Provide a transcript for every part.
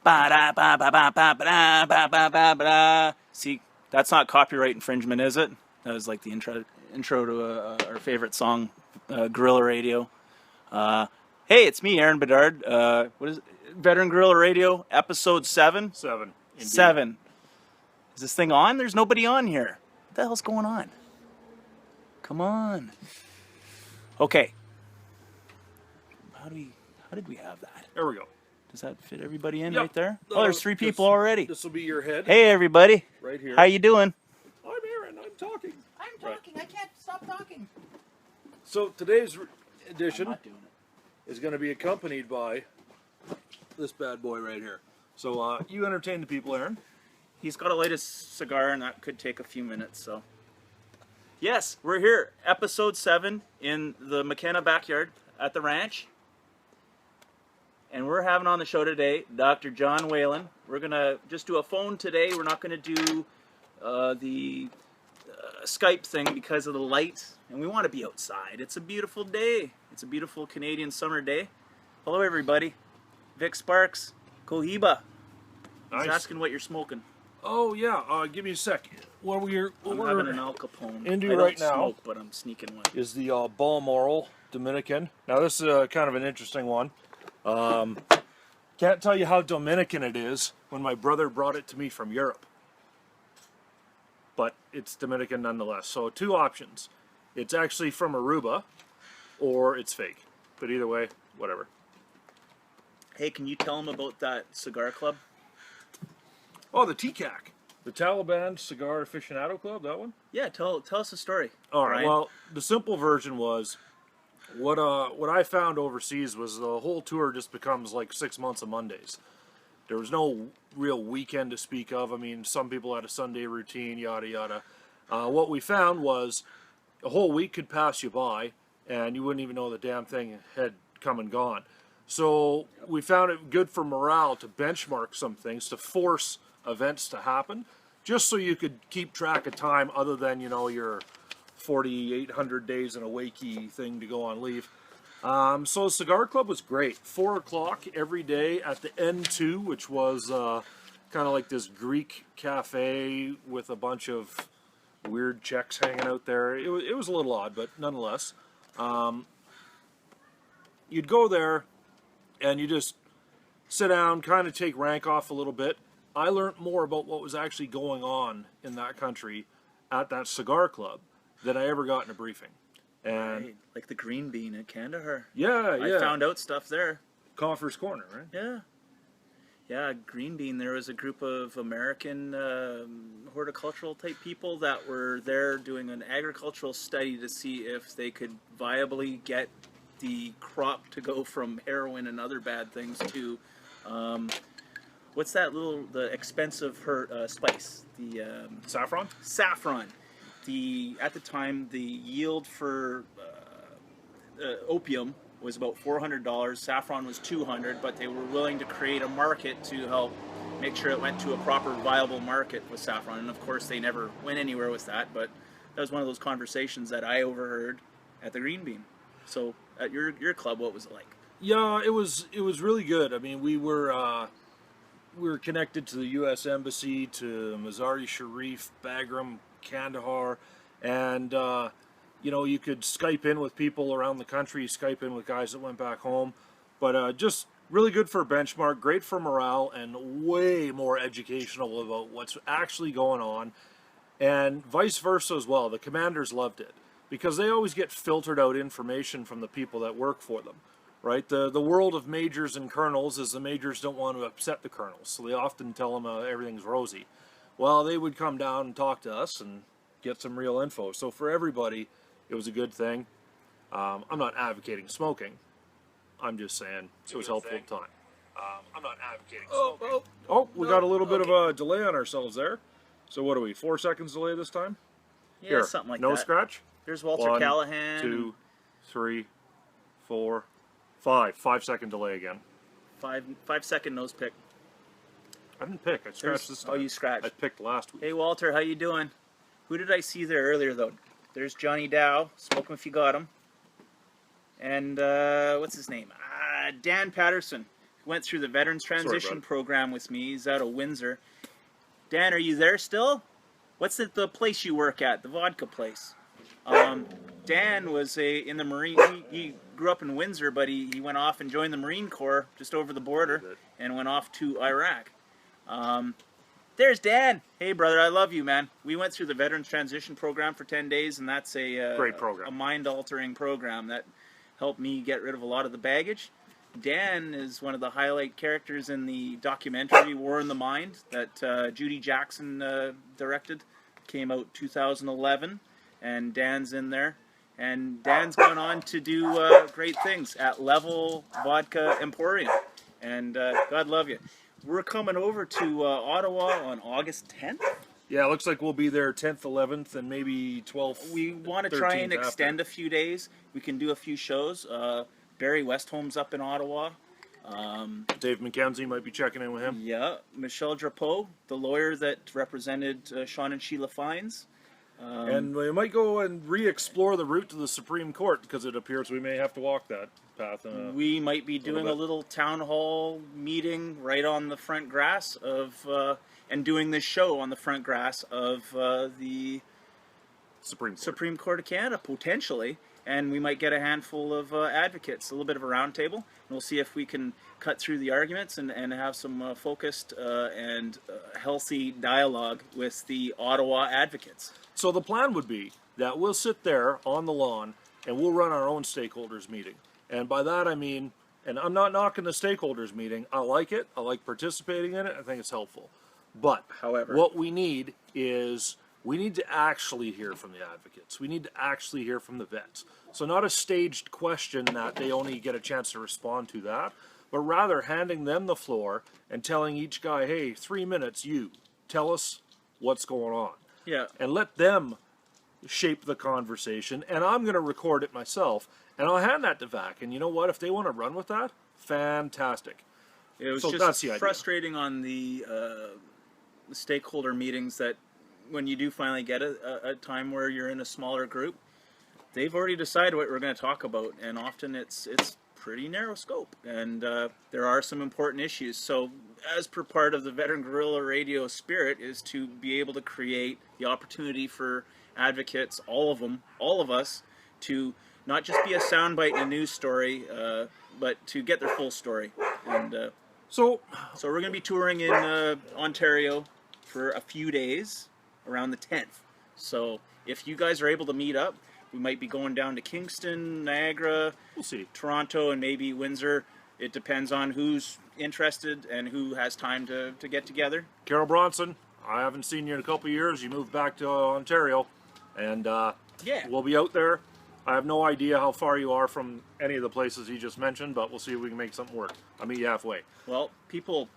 Ba-da-ba-ba-ba-ba-da-ba-ba-ba-ba-da. See, that's not copyright infringement, is it? That was like the intro to our favorite song, Guerrilla Radio. Hey, it's me, Aaron Bedard. What is it? Veteran Guerrilla Radio, episode 7? 7. Indeed. 7. Is this thing on? There's nobody on here. What the hell's going on? Come on. Okay. How did we have that? There we go. Does that fit everybody in Yep. right there? Oh, there's 3 people already. This will be your head. Hey, everybody. Right here. How you doing? I'm Aaron. I'm talking. I'm talking. I can't stop talking. So today's I'm edition not doing it. is going to be accompanied by this bad boy right here. So you entertain the people, Aaron. He's got to light a cigar, and that could take a few minutes, so. Yes, we're here. Episode 7 in the McKenna backyard at the ranch. And we're having on the show today Dr. John Whelan. We're going to just do a phone today. We're not going to do the Skype thing because of the light. And we want to be outside. It's a beautiful day. It's a beautiful Canadian summer day. Hello, everybody. Vic Sparks, Cohiba. Nice. He's asking what you're smoking. Oh yeah. Give me a sec. What we're I'm having an Al Capone. into I don't right now smoke, but I'm sneaking one. is the Balmoral Dominican. Now this is kind of an interesting one. Can't tell you how Dominican it is when my brother brought it to me from Europe. But it's Dominican nonetheless. So 2 options. It's actually from Aruba, or it's fake. But either way, whatever. Hey, can you tell him about that cigar club? Oh, the TCAC. The Taliban Cigar Aficionado Club, that one? Yeah, tell us a story. All right. Brian. Well, the simple version was what I found overseas was the whole tour just becomes like 6 months of Mondays. There was no real weekend to speak of. I mean, some people had a Sunday routine, yada yada. What we found was a whole week could pass you by, and you wouldn't even know the damn thing had come and gone. So we found it good for morale to benchmark some things, to force events to happen, just so you could keep track of time other than, you know, your 4,800 days in a wakey thing to go on leave. So the Cigar Club was great. 4 o'clock every day at the N2, which was kind of like this Greek cafe with a bunch of weird Czechs hanging out there. It was a little odd, but nonetheless. You'd go there and you just sit down, kind of take rank off a little bit. I learned more about what was actually going on in that country at that cigar club than I ever got in a briefing. And Right, like the Green Bean at Kandahar. yeah, I found out stuff there. Coffer's Corner, right? Yeah. Yeah, Green Bean, there was a group of American horticultural type people that were there doing an agricultural study to see if they could viably get the crop to go from heroin and other bad things to what's that the expensive spice? The Saffron? saffron. At the time, the yield for opium was about $400. Saffron was $200, but they were willing to create a market to help make sure it went to a proper viable market with saffron. And of course, they never went anywhere with that. But that was one of those conversations that I overheard at the Green Bean. So at your club, what was it like? Yeah, it was really good. I mean, we were connected to the U.S. Embassy, to Mazar-e Sharif, Bagram, Kandahar, and you know, you could Skype in with people around the country, Skype in with guys that went back home, but just really good for a benchmark, great for morale, and way more educational about what's actually going on, and vice versa as well. The commanders loved it because they always get filtered out information from the people that work for them. Right, the world of majors and colonels is the majors don't want to upset the colonels, so they often tell them everything's rosy. Well, they would come down and talk to us and get some real info. So for everybody, it was a good thing. I'm not advocating smoking. I'm just saying it was helpful at the time. I'm not advocating smoking. Oh, we got a little bit of a delay on ourselves there. So what are we, 4 seconds delay this time? Yeah, Here, something like no that. scratch? There's Walter 1, Callahan. 2, 3, 4, 5. 5-second delay again. 5-second nose pick. I didn't pick. I scratched this time. Oh, you scratched. I picked last week. Hey Walter, how you doing? Who did I see there earlier though? There's Johnny Dow. Smoke him if you got him. And what's his name? Dan Patterson. went through the Veterans Transition brother. program with me. He's out of Windsor. Dan, are you there still? What's the place you work at? The vodka place. Dan was in the Marine. He grew up in Windsor, but he went off and joined the Marine Corps just over the border and went off to Iraq. There's Dan. Hey, brother, I love you, man. We went through the Veterans Transition program for 10 days, and that's a Great program. a mind-altering program that helped me get rid of a lot of the baggage. Dan is one of the highlight characters in the documentary War in the Mind that Judy Jackson directed. Came out 2011, and Dan's in there. And Dan's gone on to do great things at Level Vodka Emporium. And God love you. We're coming over to Ottawa on August 10th. Yeah, it looks like we'll be there 10th, 11th, and maybe 12th. We want to try and extend a few days. We can do a few shows. Barry Westholm's up in Ottawa. Dave McKenzie might be checking in with him. Yeah, Michelle Drapeau, the lawyer that represented Sean and Sheila Fines. And we might go and re-explore the route to the Supreme Court, because it appears we may have to walk that path. We might be doing a little town hall meeting right on the front grass of, and doing this show on the front grass of the Supreme Court of Canada, potentially. And we might get a handful of advocates, a little bit of a roundtable. And we'll see if we can cut through the arguments and have some focused and healthy dialogue with the Ottawa advocates. So the plan would be that we'll sit there on the lawn and we'll run our own stakeholders meeting. And by that I mean, and I'm not knocking the stakeholders meeting, I like it, I like participating in it, I think it's helpful. But however, what we need is, we need to actually hear from the advocates. We need to actually hear from the vets. So not a staged question that they only get a chance to respond to that, but rather handing them the floor and telling each guy, hey, 3 minutes, you tell us what's going on. Yeah. And let them shape the conversation, and I'm going to record it myself, and I'll hand that to VAC. And you know what? If they want to run with that, fantastic. It was So just that's the idea. frustrating on the stakeholder meetings that when you do finally get a time where you're in a smaller group, they've already decided what we're going to talk about, and often it's pretty narrow scope, and there are some important issues. So as per part of the Veteran Guerrilla Radio spirit is to be able to create the opportunity for advocates, all of them, all of us, to not just be a soundbite in a news story, but to get their full story. And so we're going to be touring in Ontario for a few days around the 10th. So if you guys are able to meet up, we might be going down to Kingston, Niagara, we'll see, Toronto, and maybe Windsor. It depends on who's interested and who has time to get together. Carol Bronson, I haven't seen you in a couple of years. You moved back to Ontario, and yeah, we'll be out there. I have no idea how far you are from any of the places you just mentioned, but we'll see if we can make something work. I'll meet you halfway. Well, people,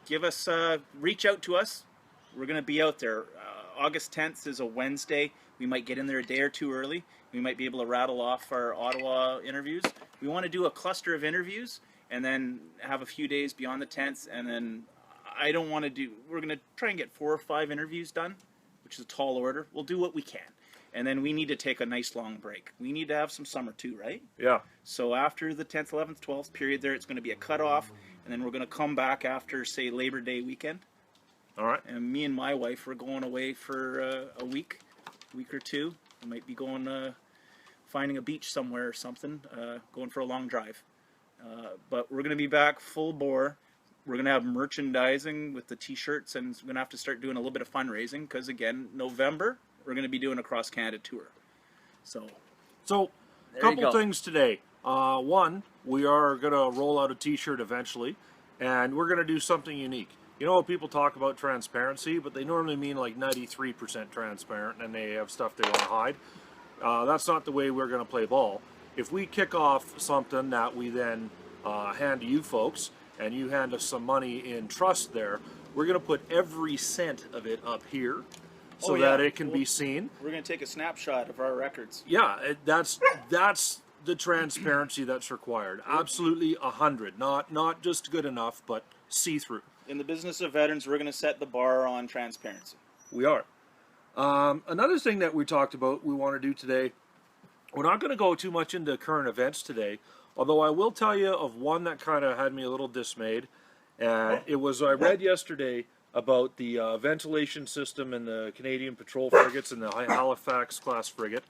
give us, reach out to us. We're going to be out there. August 10th is a Wednesday. We might get in there a day or two early. We might be able to rattle off our Ottawa interviews. We want to do a cluster of interviews and then have a few days beyond the 10th. And then we're going to try and get 4 or 5 interviews done, which is a tall order. We'll do what we can. And then we need to take a nice long break. We need to have some summer too, right? Yeah. So after the 10th, 11th, 12th period there, it's going to be a cutoff. And then we're going to come back after, say, Labor Day weekend. All right. And me and my wife are going away for a week or two. We might be going, finding a beach somewhere or something, going for a long drive. But we're going to be back full bore. We're going to have merchandising with the t-shirts, and we're going to have to start doing a little bit of fundraising because, again, November, we're going to be doing a cross-Canada tour. So a couple things today. One, we are going to roll out a t-shirt eventually, and we're going to do something unique. You know, people talk about transparency, but they normally mean like 93% transparent, and they have stuff they want to hide. That's not the way we're going to play ball. If we kick off something that we then hand to you folks, and you hand us some money in trust there, we're going to put every cent of it up here so that it can be seen. We're going to take a snapshot of our records. Yeah, that's the transparency that's required. Absolutely 100. Not just good enough, but see-through. In the business of veterans, we're going to set the bar on transparency. We are. Another thing that we talked about we want to do today, we're not going to go too much into current events today. Although I will tell you of one that kind of had me a little dismayed, and it was I read yesterday about the ventilation system in the Canadian patrol frigates and the Halifax class frigate,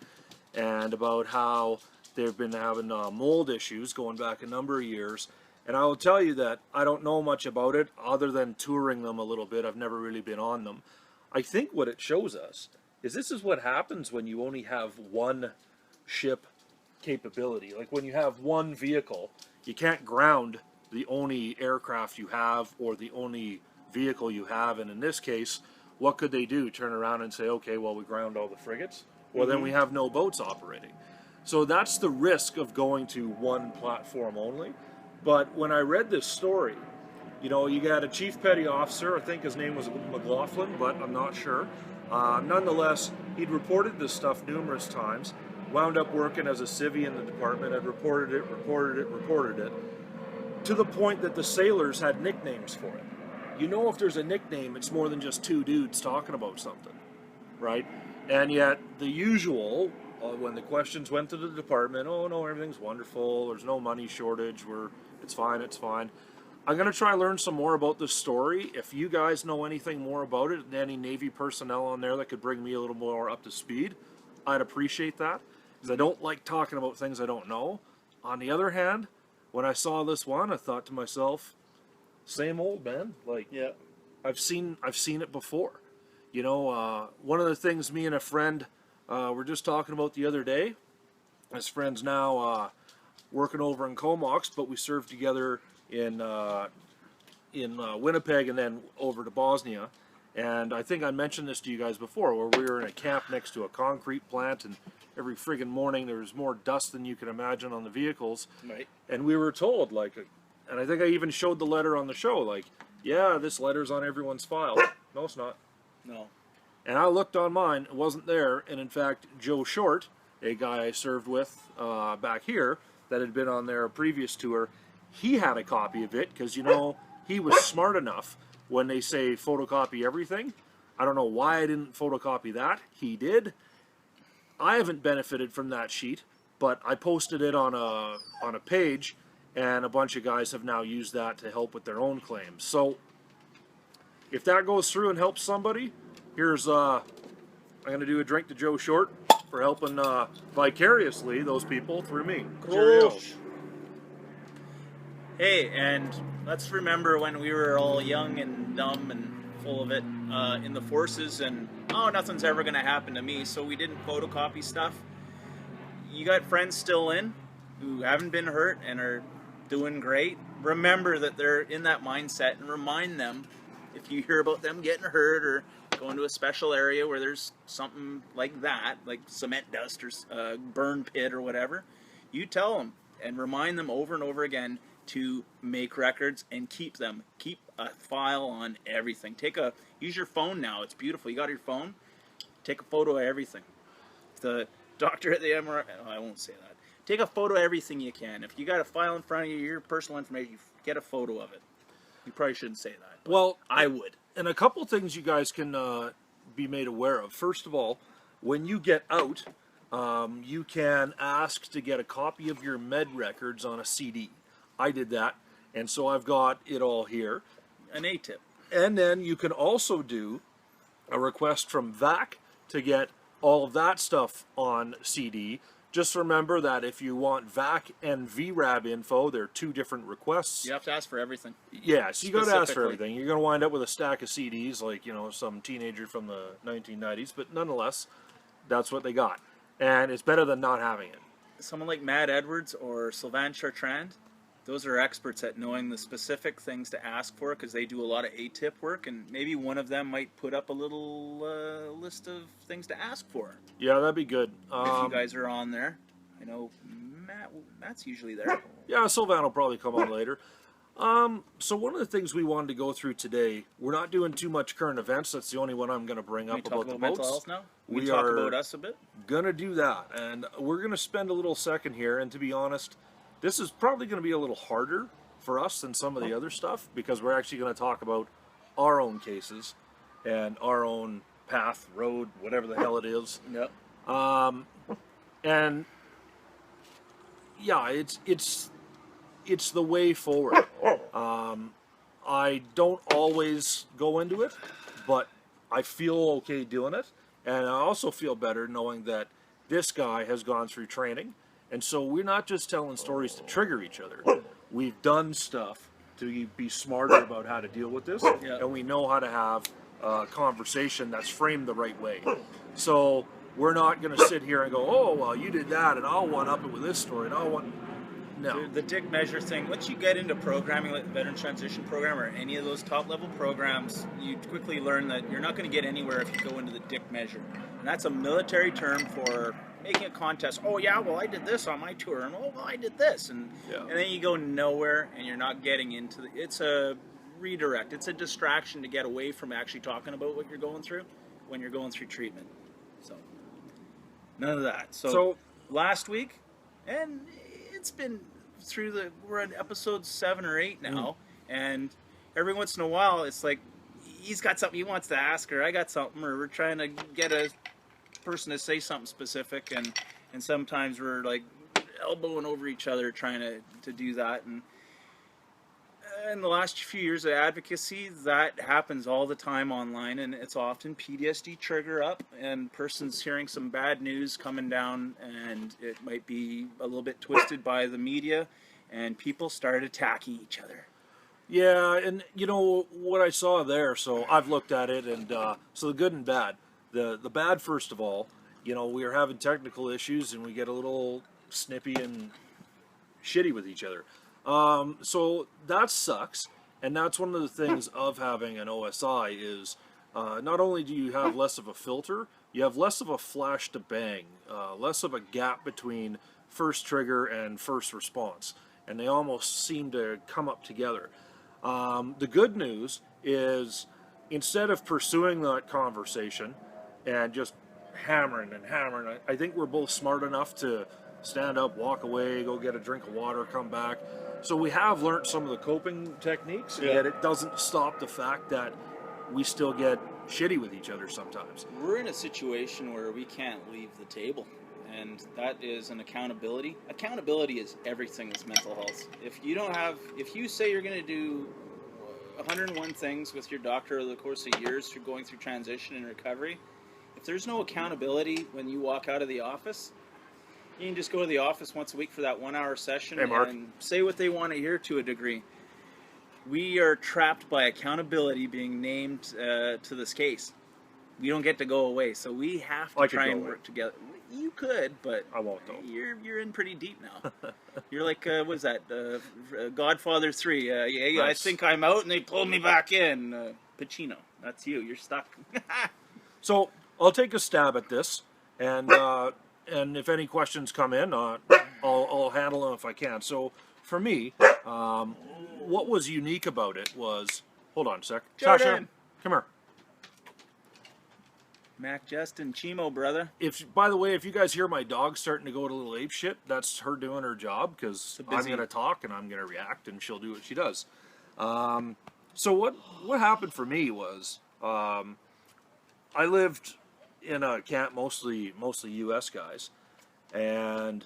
and about how they've been having mold issues going back a number of years. And I will tell you that I don't know much about it other than touring them a little bit. I've never really been on them. I think what it shows us is this is what happens when you only have one ship capability. Like when you have one vehicle, you can't ground the only aircraft you have or the only vehicle you have. And in this case, what could they do? Turn around and say, okay, well, we ground all the frigates? Well, then we have no boats operating. So that's the risk of going to one platform only. But when I read this story, you know, you got a chief petty officer, I think his name was McLaughlin, but I'm not sure. Nonetheless, he'd reported this stuff numerous times, wound up working as a civvy in the department, had reported it, to the point that the sailors had nicknames for it. You know, if there's a nickname, it's more than just two dudes talking about something, right? And yet, the usual, when the questions went to the department, oh no, everything's wonderful, there's no money shortage, it's fine, it's fine. I'm going to try to learn some more about this story. If you guys know anything more about it, and any Navy personnel on there that could bring me a little more up to speed, I'd appreciate that, because I don't like talking about things I don't know. On the other hand, when I saw this one, I thought to myself, same old, man. Like, Yeah. I've seen it before. You know, one of the things me and a friend were just talking about the other day, this friend's now working over in Comox, but we served together in Winnipeg and then over to Bosnia. And I think I mentioned this to you guys before, where we were in a camp next to a concrete plant, and every friggin' morning there was more dust than you can imagine on the vehicles. Right. And we were told, like, and I think I even showed the letter on the show, like, yeah, this letter's on everyone's file. No, it's not. No. And I looked on mine, it wasn't there, and in fact, Joe Short, a guy I served with back here, that had been on their previous tour, he had a copy of it, because, you know, he was smart enough when they say photocopy everything. I don't know why I didn't photocopy that. He did. I haven't benefited from that sheet, but I posted it on a page, and a bunch of guys have now used that to help with their own claims. So, if that goes through and helps somebody, here's, I'm going to do a drink to Joe Short for helping vicariously those people through me. Cheerio. Hey, and let's remember when we were all young and dumb and full of it in the forces, and oh, nothing's ever going to happen to me, so we didn't photocopy stuff. You got friends still in who haven't been hurt and are doing great. Remember that they're in that mindset, and remind them, if you hear about them getting hurt or going to a special area where there's something like that, like cement dust or burn pit or whatever, you tell them and remind them over and over again to make records and keep them. Keep a file on everything. Use your phone now. It's beautiful. You got your phone. Take a photo of everything. The doctor at the MRI, oh, I won't say that. Take a photo of everything you can. If you got a file in front of you, your personal information, you get a photo of it. You probably shouldn't say that. But Well, I would. and a couple things you guys can be made aware of. First of all, when you get out, you can ask to get a copy of your med records on a CD. I did that, and so I've got it all here. An A-tip. And then you can also do a request from VAC to get all of that stuff on CD. Just remember that if you want VAC and VRAB info, they're two different requests. You have to ask for everything. Yeah, so you got to ask for Specifically. everything. You're going to wind up with a stack of CDs, like, you know, some teenager from the 1990s, but nonetheless, that's what they got. And it's better than not having it. Someone like Matt Edwards or Sylvain Chartrand, those are experts at knowing the specific things to ask for, because they do a lot of A-tip work, and maybe one of them might put up a little list of things to ask for. Yeah, that'd be good. If you guys are on there. I know Matt's usually there. Yeah, Sylvan will probably come on later. So one of the things we wanted to go through today, we're not doing too much current events. That's the only one I'm going to bring Can we up talk about the about mental boats. health now? We talk are about us a bit? Gonna do that, and we're gonna spend a little second here. And to be honest, this is probably going to be a little harder for us than some of the other stuff, because we're actually going to talk about our own cases and our own path, road, whatever the hell it is. Yep. And yeah, it's it's the way forward. I don't always go into it, but I feel okay doing it, and I also feel better knowing that this guy has gone through training, and so we're not just telling stories to trigger each other. We've done stuff to be smarter about how to deal with this, and we know how to have a conversation that's framed the right way. So we're not going to sit here and go, oh, well, you did that, and I'll one-up it with this story, and I'll one... No. The Dick Measure thing, once you get into programming like the Veteran Transition Program or any of those top-level programs, you quickly learn that you're not going to get anywhere if you go into the Dick Measure. And that's a military term for making a contest. Oh, yeah, well, I did this on my tour, and oh, well, I did this. And then you go nowhere, and you're not getting into the... It's a redirect. It's a distraction to get away from actually talking about what you're going through when you're going through treatment. So, none of that. So last week, and it's been through we're on episode 7 or 8 now, and every once in a while it's like he's got something he wants to ask, or I got something, or we're trying to get a person to say something specific, and sometimes we're like elbowing over each other trying to do that. And in the last few years of advocacy, that happens all the time online, and it's often PTSD trigger up, and person's hearing some bad news coming down, and it might be a little bit twisted by the media, and people start attacking each other. Yeah, and you know what I saw there, so I've looked at it, and so the good and bad. The bad, first of all, you know, we are having technical issues, and we get a little snippy and shitty with each other. So that sucks, and that's one of the things of having an OSI is not only do you have less of a filter, you have less of a flash to bang, less of a gap between first trigger and first response, and they almost seem to come up together. The good news is instead of pursuing that conversation and just hammering and hammering, I think we're both smart enough to stand up, walk away, go get a drink of water, come back. So we have learned some of the coping techniques, yet it doesn't stop the fact that we still get shitty with each other sometimes. We're in a situation where we can't leave the table, and that is an accountability. Accountability is everything with mental health. If you say you're going to do 101 things with your doctor over the course of years through going through transition and recovery, if there's no accountability when you walk out of the office, you can just go to the office once a week for that 1-hour session and say what they want to hear to a degree. We are trapped by accountability being named to this case. We don't get to go away, so we have to try and work together. You could, but I won't though. You're in pretty deep now. You're like, what is that? Godfather 3. Nice. I think I'm out, and they pulled me back in. Pacino. That's you. You're stuck. So I'll take a stab at this, and if any questions come in, I'll handle them if I can. So for me, what was unique about it was, hold on a sec. Jordan. Tasha, come here. Mac, Justin, Chimo, brother. By the way, if you guys hear my dog starting to go a little ape shit, that's her doing her job, because I'm going to talk and I'm going to react, and she'll do what she does. So what happened for me was, I lived in a camp, mostly U.S. guys, and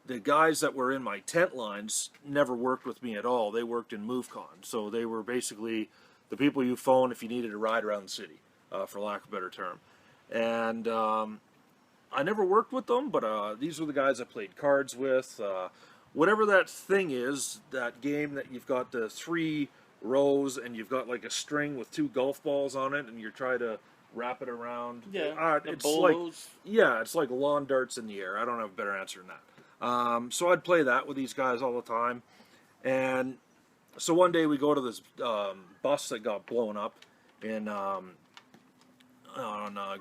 the guys that were in my tent lines never worked with me at all. They worked in MoveCon, so they were basically the people you phone if you needed a ride around the city, for lack of a better term. And I never worked with them, but these were the guys I played cards with. Whatever that thing is, that game that you've got the 3 rows and you've got like a string with 2 golf balls on it, and you're trying to wrap it around. Yeah, it's like lawn darts in the air. I don't have a better answer than that. So I'd play that with these guys all the time. And so one day we go to this bus that got blown up in on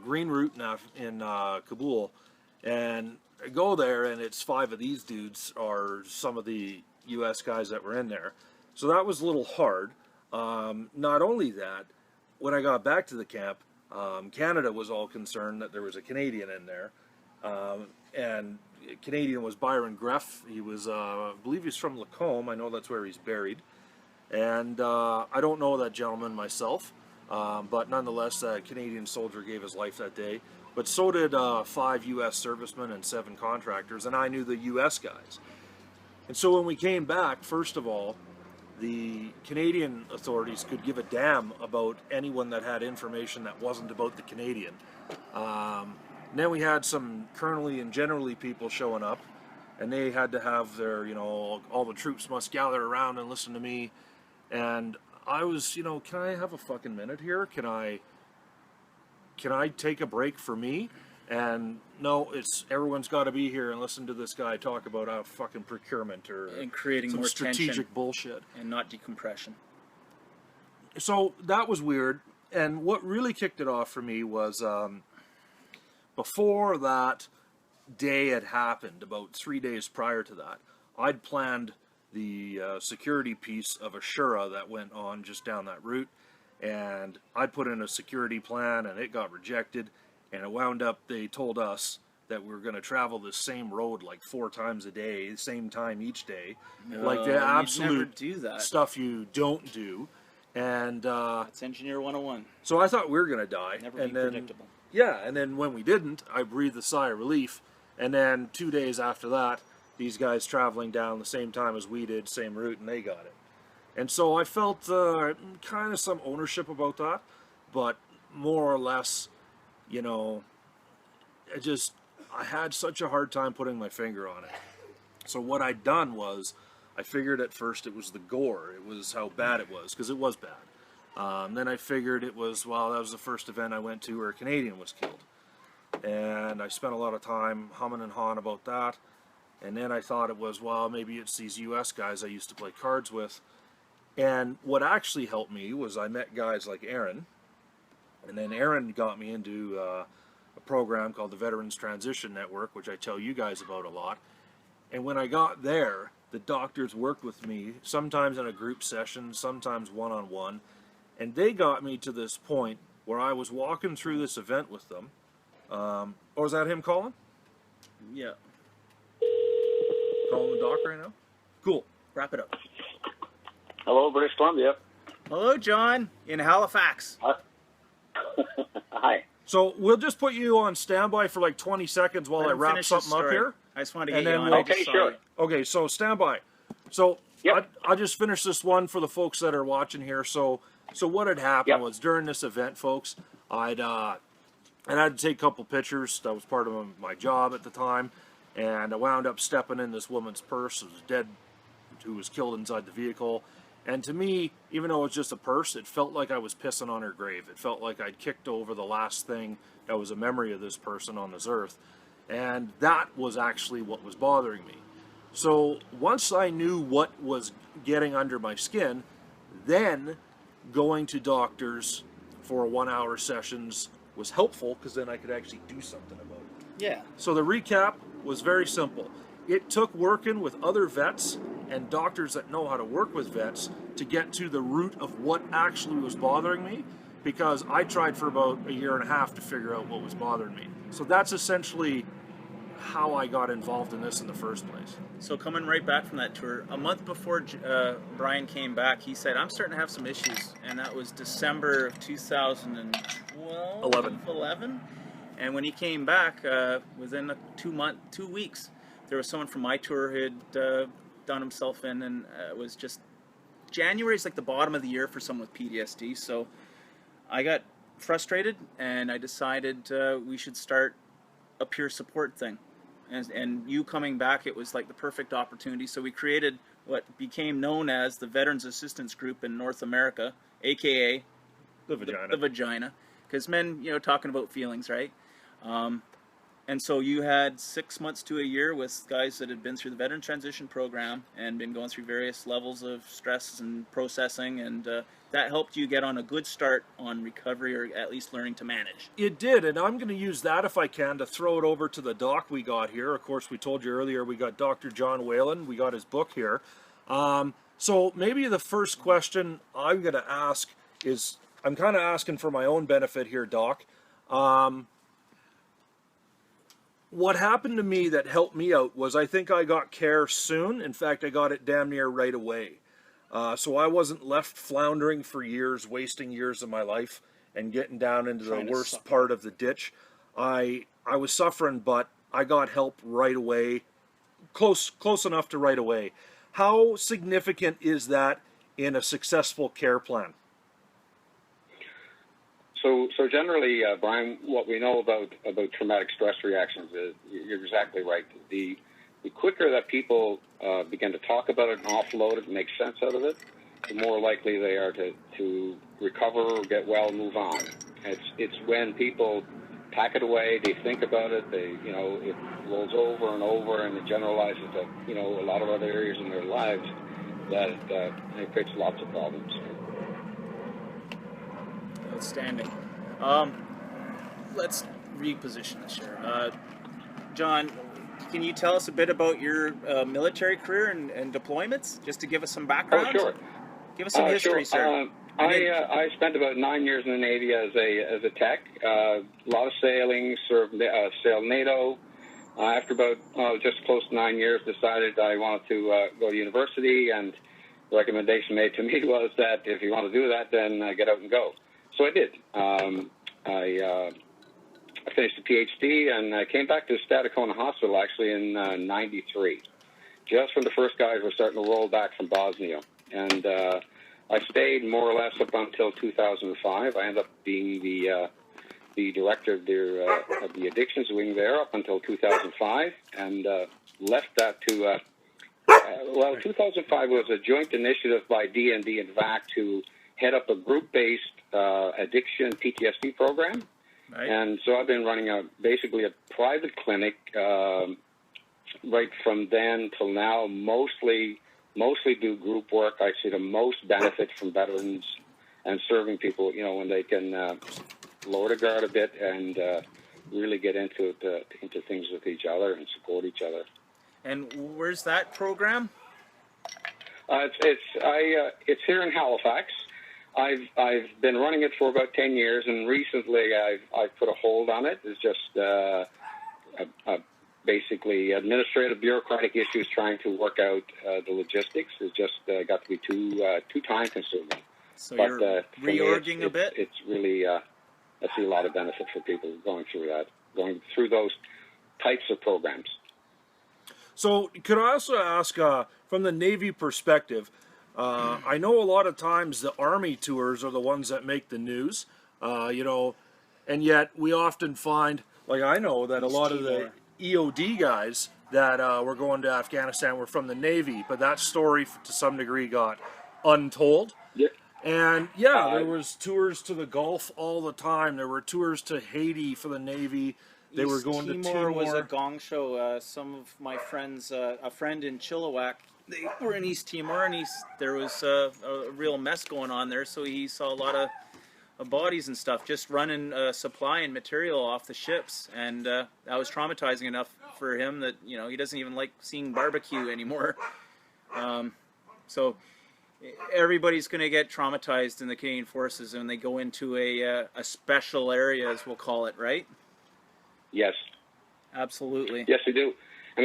Green Route in Kabul, and I go there, and it's 5 of these dudes are some of the U.S. guys that were in there. So that was a little hard. Not only that, when I got back to the camp, Canada was all concerned that there was a Canadian in there, and Canadian was Byron Greff. He was, I believe he's from Lacombe. I know that's where he's buried, and I don't know that gentleman myself, but nonetheless, a Canadian soldier gave his life that day. But so did 5 U.S. servicemen and 7 contractors, and I knew the U.S. guys. And so when we came back, first of all, the Canadian authorities could give a damn about anyone that had information that wasn't about the Canadian. And then we had some colonelly and generally people showing up, and they had to have their, all the troops must gather around and listen to me. And I was, can I have a fucking minute here? Can I take a break for me? And no, it's everyone's got to be here and listen to this guy talk about our fucking procurement or And creating some more strategic tension bullshit. and not decompression. So that was weird. And what really kicked it off for me was before that day had happened, about 3 days prior to that, I'd planned the security piece of Assura that went on just down that route. And I put in a security plan and it got rejected. And it wound up, they told us that we were going to travel the same road like 4 times a day, same time each day. Like the absolute do that. stuff you don't do. And That's Engineer 101. so I thought we were going to die. Never and be then, predictable. yeah, and then when we didn't, I breathed a sigh of relief. And then 2 days after that, these guys traveling down the same time as we did, same route, and they got it. And so I felt kind of some ownership about that, but more or less, I had such a hard time putting my finger on it. So what I'd done was, I figured at first it was the gore, it was how bad it was, because it was bad. Then I figured it was, well, that was the first event I went to where a Canadian was killed. And I spent a lot of time humming and hawing about that. And then I thought it was, well, maybe it's these US guys I used to play cards with. And what actually helped me was I met guys like Aaron. And then Aaron got me into a program called the Veterans Transition Network, which I tell you guys about a lot. And when I got there, the doctors worked with me, sometimes in a group session, sometimes one-on-one. And they got me to this point where I was walking through this event with them. Oh, is that him calling? Yeah. Calling the doc right now? Cool. Wrap it up. Hello, British Columbia. Hello, John, in Halifax. Hi. So we'll just put you on standby for like 20 seconds while Let I him wrap finish his something up story. here. I just wanted to And get you then on. we'll- I just Okay, saw sure. you. Okay, so standby. So Yep. I just finished this one for the folks that are watching here. So what had happened Yep. was during this event, folks, I had to take a couple pictures. That was part of my job at the time, and I wound up stepping in this woman's purse who was dead, who was killed inside the vehicle. And to me, even though it was just a purse, it felt like I was pissing on her grave. It felt like I'd kicked over the last thing that was a memory of this person on this earth. And that was actually what was bothering me. So once I knew what was getting under my skin, then going to doctors for 1-hour sessions was helpful because then I could actually do something about it. Yeah. So the recap was very simple. It took working with other vets and doctors that know how to work with vets to get to the root of what actually was bothering me, because I tried for about 1.5 years to figure out what was bothering me. So that's essentially how I got involved in this in the first place. So coming right back from that tour, a month before Brian came back, he said, I'm starting to have some issues. And that was December of 2012? 11. And when he came back, within 2 weeks, there was someone from my tour who had done himself in, and it was just, January is like the bottom of the year for someone with PTSD. So I got frustrated, and I decided we should start a peer support thing. And you coming back, it was like the perfect opportunity. So we created what became known as the Veterans Assistance Group in North America, aka The vagina. the vagina, because men, talking about feelings, right? And so you had 6 months to a year with guys that had been through the Veteran Transition Program and been going through various levels of stress and processing, and that helped you get on a good start on recovery, or at least learning to manage. It did, and I'm going to use that, if I can, to throw it over to the doc we got here. Of course, we told you earlier we got Dr. John Whelan. We got his book here. So maybe the first question I'm going to ask is, I'm kind of asking for my own benefit here, Doc. What happened to me that helped me out was I think I got care soon. In fact, I got it damn near right away. So I wasn't left floundering for years, wasting years of my life and getting down into the worst part of the ditch. I was suffering, but I got help right away close enough to right away. How significant is that in a successful care plan? So generally, Brian, what we know about traumatic stress reactions is you're exactly right. The quicker that people begin to talk about it and offload it and make sense out of it, the more likely they are to recover or get well and move on. It's when people pack it away, they think about it, it rolls over and over, and it generalizes to a lot of other areas in their lives that it creates lots of problems. Outstanding. Let's reposition this here. John, can you tell us a bit about your military career and deployments, just to give us some background? Oh, sure. Give us some history, sir. I spent about 9 years in the Navy as a tech. A lot of sailing, sailed NATO. After about just close to 9 years, decided I wanted to go to university, and the recommendation made to me was that if you want to do that, then get out and go. So I did. I finished a PhD, and I came back to Stadacona Hospital actually in '93, just when the first guys were starting to roll back from Bosnia. And I stayed more or less up until 2005. I ended up being the director of the addictions wing there up until 2005, and left that to 2005 was a joint initiative by DND and VAC to head up a group-based addiction PTSD program. Right. And so I've been running basically a private clinic right from then till now. Mostly do group work. I see the most benefit from veterans and serving people, when they can lower the guard a bit and really get into things with each other and support each other. And where's that program? It's here in Halifax. I've been running it for about 10 years, and recently I've put a hold on it. It's just basically administrative bureaucratic issues trying to work out the logistics. It's just got to be too time consuming. So you're reorging a bit? It's really, I see a lot of benefit for people going through those types of programs. So could I also ask, from the Navy perspective, I know a lot of times the Army tours are the ones that make the news, and yet we often find, like I know that a lot of the EOD guys that were going to Afghanistan were from the Navy, but that story to some degree got untold. Yeah. And there was tours to the Gulf all the time. There were tours to Haiti for the Navy. They were going to Timor. Was a gong show. Some of my friends, a friend in Chilliwack, they were in East Timor, and there was a real mess going on there. So he saw a lot of bodies and stuff, just running supply and material off the ships, and that was traumatizing enough for him that he doesn't even like seeing barbecue anymore. So everybody's going to get traumatized in the Canadian Forces when they go into a special area, as we'll call it, right? Yes. Absolutely. Yes, we do. I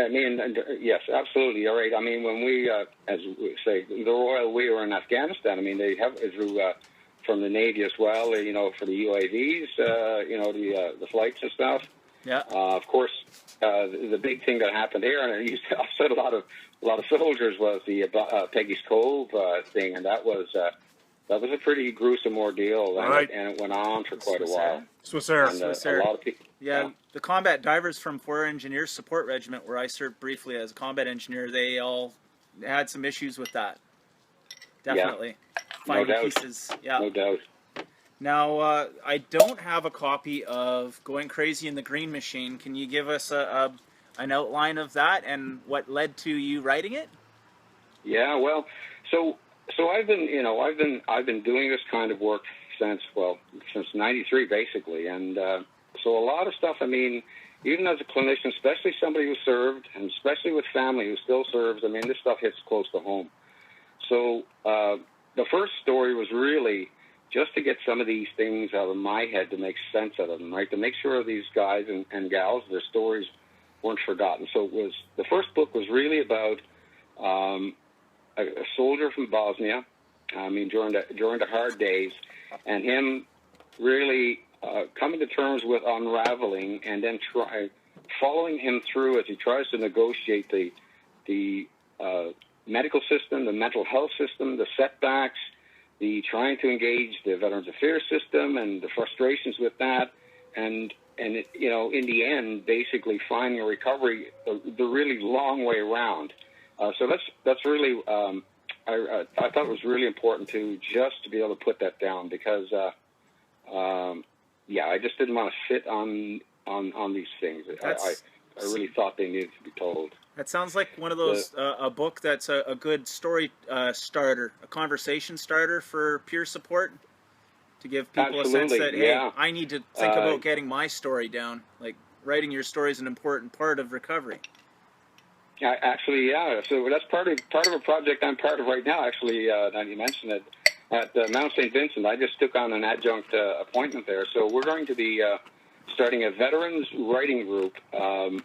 mean, yes, absolutely. You're right. I mean, when we, as we say, the Royal, we were in Afghanistan. I mean, they have through from the Navy as well. For the UAVs, the flights and stuff. Yeah. Of course, the big thing that happened here, and it used to upset a lot of soldiers, was the Peggy's Cove thing, and that was a pretty gruesome ordeal, and it went on for quite a while. Swissair. And, a lot of people. Yeah, the combat divers from 4 Engineers Support Regiment, where I served briefly as a combat engineer, they all had some issues with that. Definitely. Yeah. Finding No doubt. pieces. Yeah. No doubt. Now, I don't have a copy of Going Crazy in the Green Machine. Can you give us an outline of that and what led to you writing it? Yeah, well, so I've been doing this kind of work since '93 basically, and so a lot of stuff. I mean, even as a clinician, especially somebody who served, and especially with family who still serves, I mean, this stuff hits close to home. So the first story was really just to get some of these things out of my head, to make sense out of them, right? To make sure these guys and gals, their stories weren't forgotten. So the first book was really about a soldier from Bosnia. I mean, during the hard days, and him really coming to terms with unraveling, and then following him through as he tries to negotiate the medical system, the mental health system, the setbacks, the trying to engage the Veterans Affairs system and the frustrations with that, and it, you know, in the end, basically finding a recovery the really long way around. So that's really I thought it was really important to be able to put that down, because I just didn't want to sit on these things. I really thought they needed to be told. That sounds like one of those a book that's a good story starter, a conversation starter for peer support, to give people a sense that, hey, I need to think about getting my story down. Like, writing your story is an important part of recovery. Actually, yeah. So that's part of a project I'm part of right now. Actually, now you mentioned it, at Mount St. Vincent, I just took on an adjunct appointment there. So we're going to be starting a veterans writing group in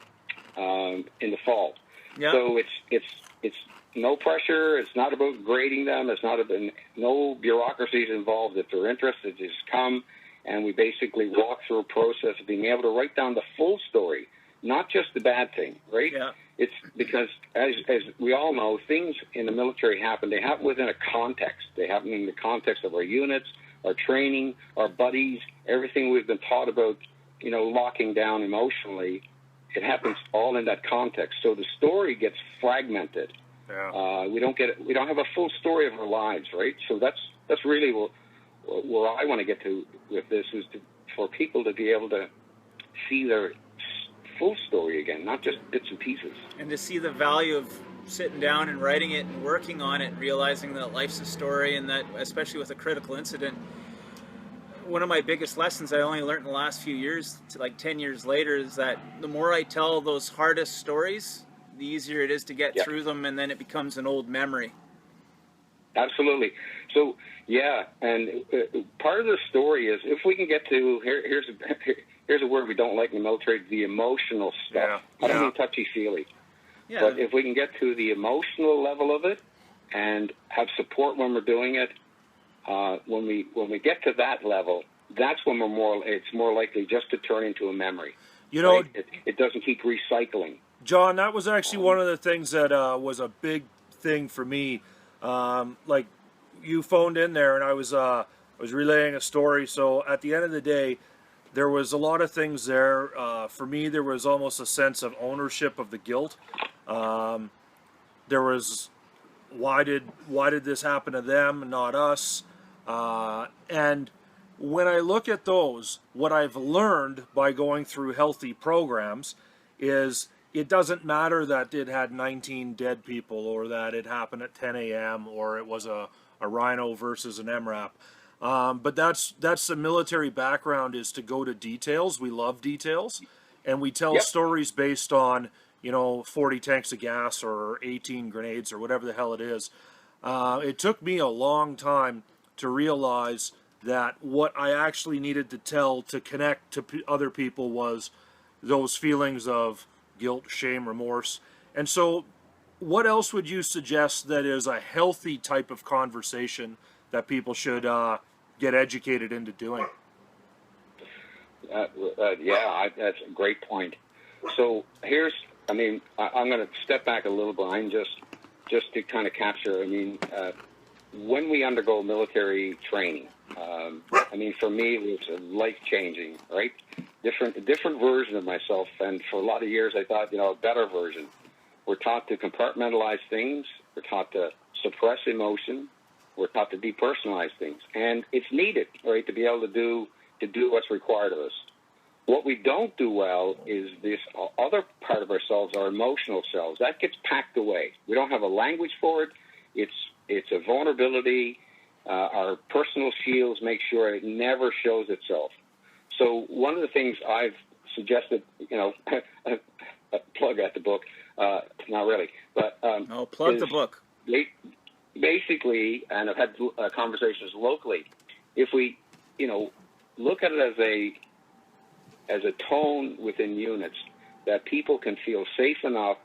the fall. Yeah. So it's no pressure. It's not about grading them. It's not about, no bureaucracies involved. If they're interested, just come, and we basically walk through a process of being able to write down the full story, not just the bad thing, right? Yeah. It's because, as we all know, things in the military happen. They happen within a context. They happen in the context of our units, our training, our buddies, everything we've been taught about, you know, locking down emotionally. It happens all in that context. So the story gets fragmented. Yeah. We don't have a full story of our lives, right? So that's really where I want to get to with this, is for people to be able to see their full story again, not just bits and pieces. And to see the value of sitting down and writing it and working on it, realizing that life's a story, and that, especially with a critical incident, one of my biggest lessons I only learned in the last few years, like 10 years later, is that the more I tell those hardest stories, the easier it is to get through them, and then it becomes an old memory. Absolutely. So, yeah, and part of the story is, if we can get to, here's a word we don't like in the military, the emotional stuff. I don't mean touchy-feely. Yeah. But if we can get to the emotional level of it and have support when we're doing it, when we get to that level, that's when it's more likely just to turn into a memory. You know, right? It doesn't keep recycling. John, that was actually one of the things that was a big thing for me. Like, you phoned in there, and I was relaying a story. So at the end of the day, there was a lot of things there. For me, there was almost a sense of ownership of the guilt. There was, why did this happen to them and not us? And when I look at those, what I've learned by going through healthy programs is, it doesn't matter that it had 19 dead people, or that it happened at 10 a.m. or it was a rhino versus an MRAP. But that's the military background, is to go to details. We love details, and we tell stories based on, 40 tanks of gas or 18 grenades or whatever the hell it is. It took me a long time to realize that what I actually needed to tell to connect to other people was those feelings of guilt, shame, remorse. And so what else would you suggest that is a healthy type of conversation that people should get educated into doing? That's a great point. So I'm going to step back a little behind just to kind of capture, when we undergo military training, for me, it was life-changing, right? A different version of myself, and for a lot of years I thought, a better version. We're taught to compartmentalize things. We're taught to suppress emotion. We're taught to depersonalize things, and it's needed, right, to be able to do what's required of us. What we don't do well is this other part of ourselves, our emotional selves. That gets packed away. We don't have a language for it. It's a vulnerability. Our personal shields make sure it never shows itself. So one of the things I've suggested, a plug at the book, not really, but no, plug the book. Basically, and I've had conversations locally. If we, look at it as a tone within units, that people can feel safe enough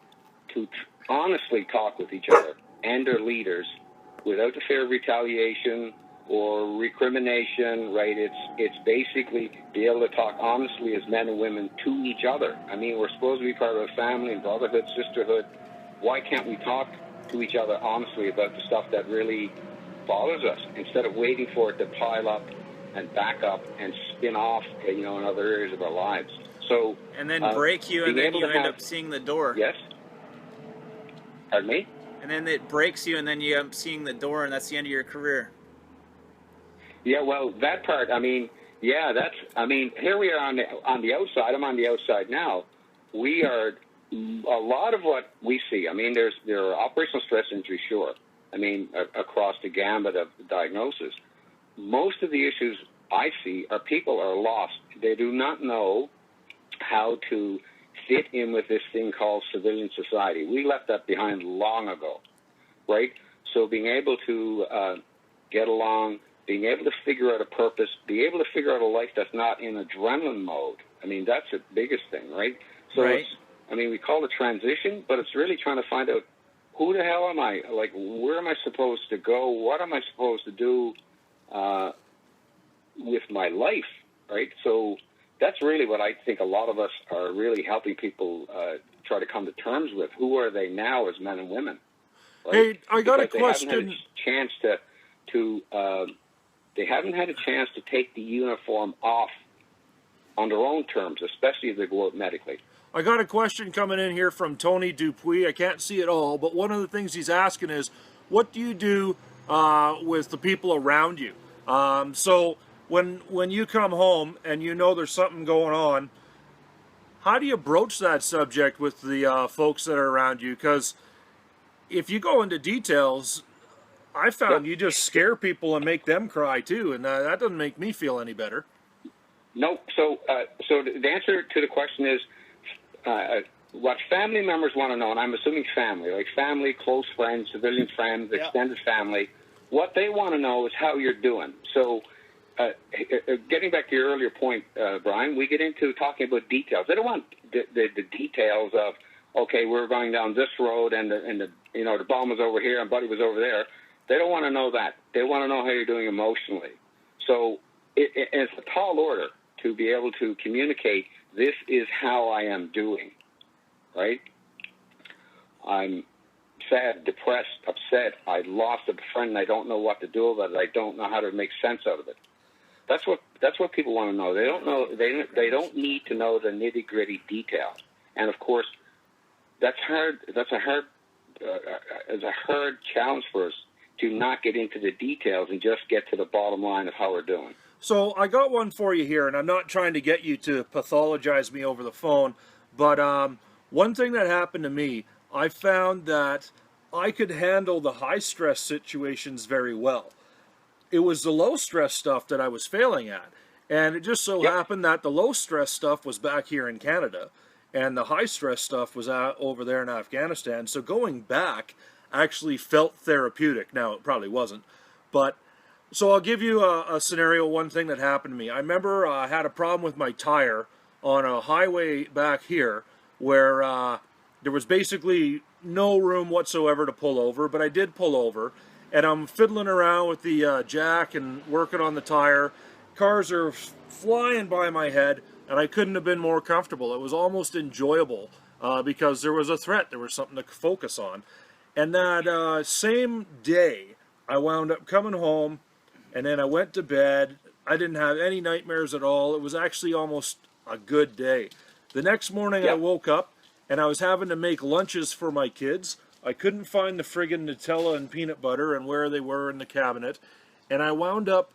to honestly talk with each other and their leaders without the fear of retaliation, or recrimination, right? It's basically be able to talk honestly as men and women to each other. I mean, we're supposed to be part of a family and brotherhood, sisterhood. Why can't we talk to each other honestly about the stuff that really bothers us instead of waiting for it to pile up and back up and spin off, in other areas of our lives? So and then break you, and being then able you to end have- up seeing the door. Yes? Pardon me? And then it breaks you, and then you end up seeing the door, and that's the end of your career. Yeah, well, that part, here we are on the outside. I'm on the outside now. We are, a lot of what we see, there are operational stress injuries, sure. Across the gambit of diagnosis. Most of the issues I see are people are lost. They do not know how to fit in with this thing called civilian society. We left that behind long ago, right? So being able to get along, being able to figure out a purpose, be able to figure out a life that's not in adrenaline mode. That's the biggest thing, right? So right. We call it transition, but it's really trying to find out, who the hell am I? Like, where am I supposed to go? What am I supposed to do with my life, right? So that's really what I think a lot of us are really helping people try to come to terms with. Who are they now as men and women? Right? Hey, I got a Because question. They haven't had a chance they haven't had a chance to take the uniform off on their own terms, especially if they go out medically. I got a question coming in here from Tony Dupuis. I can't see it all, but one of the things he's asking is, what do you do with the people around you? So when you come home and you know there's something going on, how do you broach that subject with the folks that are around you? Because if you go into details, I found you just scare people and make them cry too, and that doesn't make me feel any better. No. So the answer to the question is, what family members want to know, and I'm assuming family, like family, close friends, civilian friends, extended family, what they want to know is how you're doing. So getting back to your earlier point, Brian, we get into talking about details. They don't want the details of, okay, we're going down this road and the bomb was over here and Buddy was over there. They don't want to know that. They want to know how you're doing emotionally. So it's a tall order to be able to communicate, this is how I am doing, right? I'm sad, depressed, upset. I lost a friend and I don't know what to do about it. I don't know how to make sense out of it. That's what people want to know. They don't know. They don't need to know the nitty-gritty detail. And of course, that's hard. It's a hard challenge for us to not get into the details and just get to the bottom line of how we're doing. So I got one for you here, and I'm not trying to get you to pathologize me over the phone, but one thing that happened to me, I found that I could handle the high-stress situations very well. It was the low-stress stuff that I was failing at, and it just so happened that the low-stress stuff was back here in Canada, and the high-stress stuff was over there in Afghanistan. So going back actually felt therapeutic. Now, it probably wasn't, but so I'll give you a scenario, one thing that happened to me. I remember I had a problem with my tire on a highway back here where there was basically no room whatsoever to pull over, but I did pull over, and I'm fiddling around with the jack and working on the tire. Cars are flying by my head, and I couldn't have been more comfortable. It was almost enjoyable because there was a threat. There was something to focus on. And that same day, I wound up coming home, and then I went to bed. I didn't have any nightmares at all. It was actually almost a good day. The next morning I woke up, and I was having to make lunches for my kids. I couldn't find the friggin' Nutella and peanut butter and where they were in the cabinet. And I wound up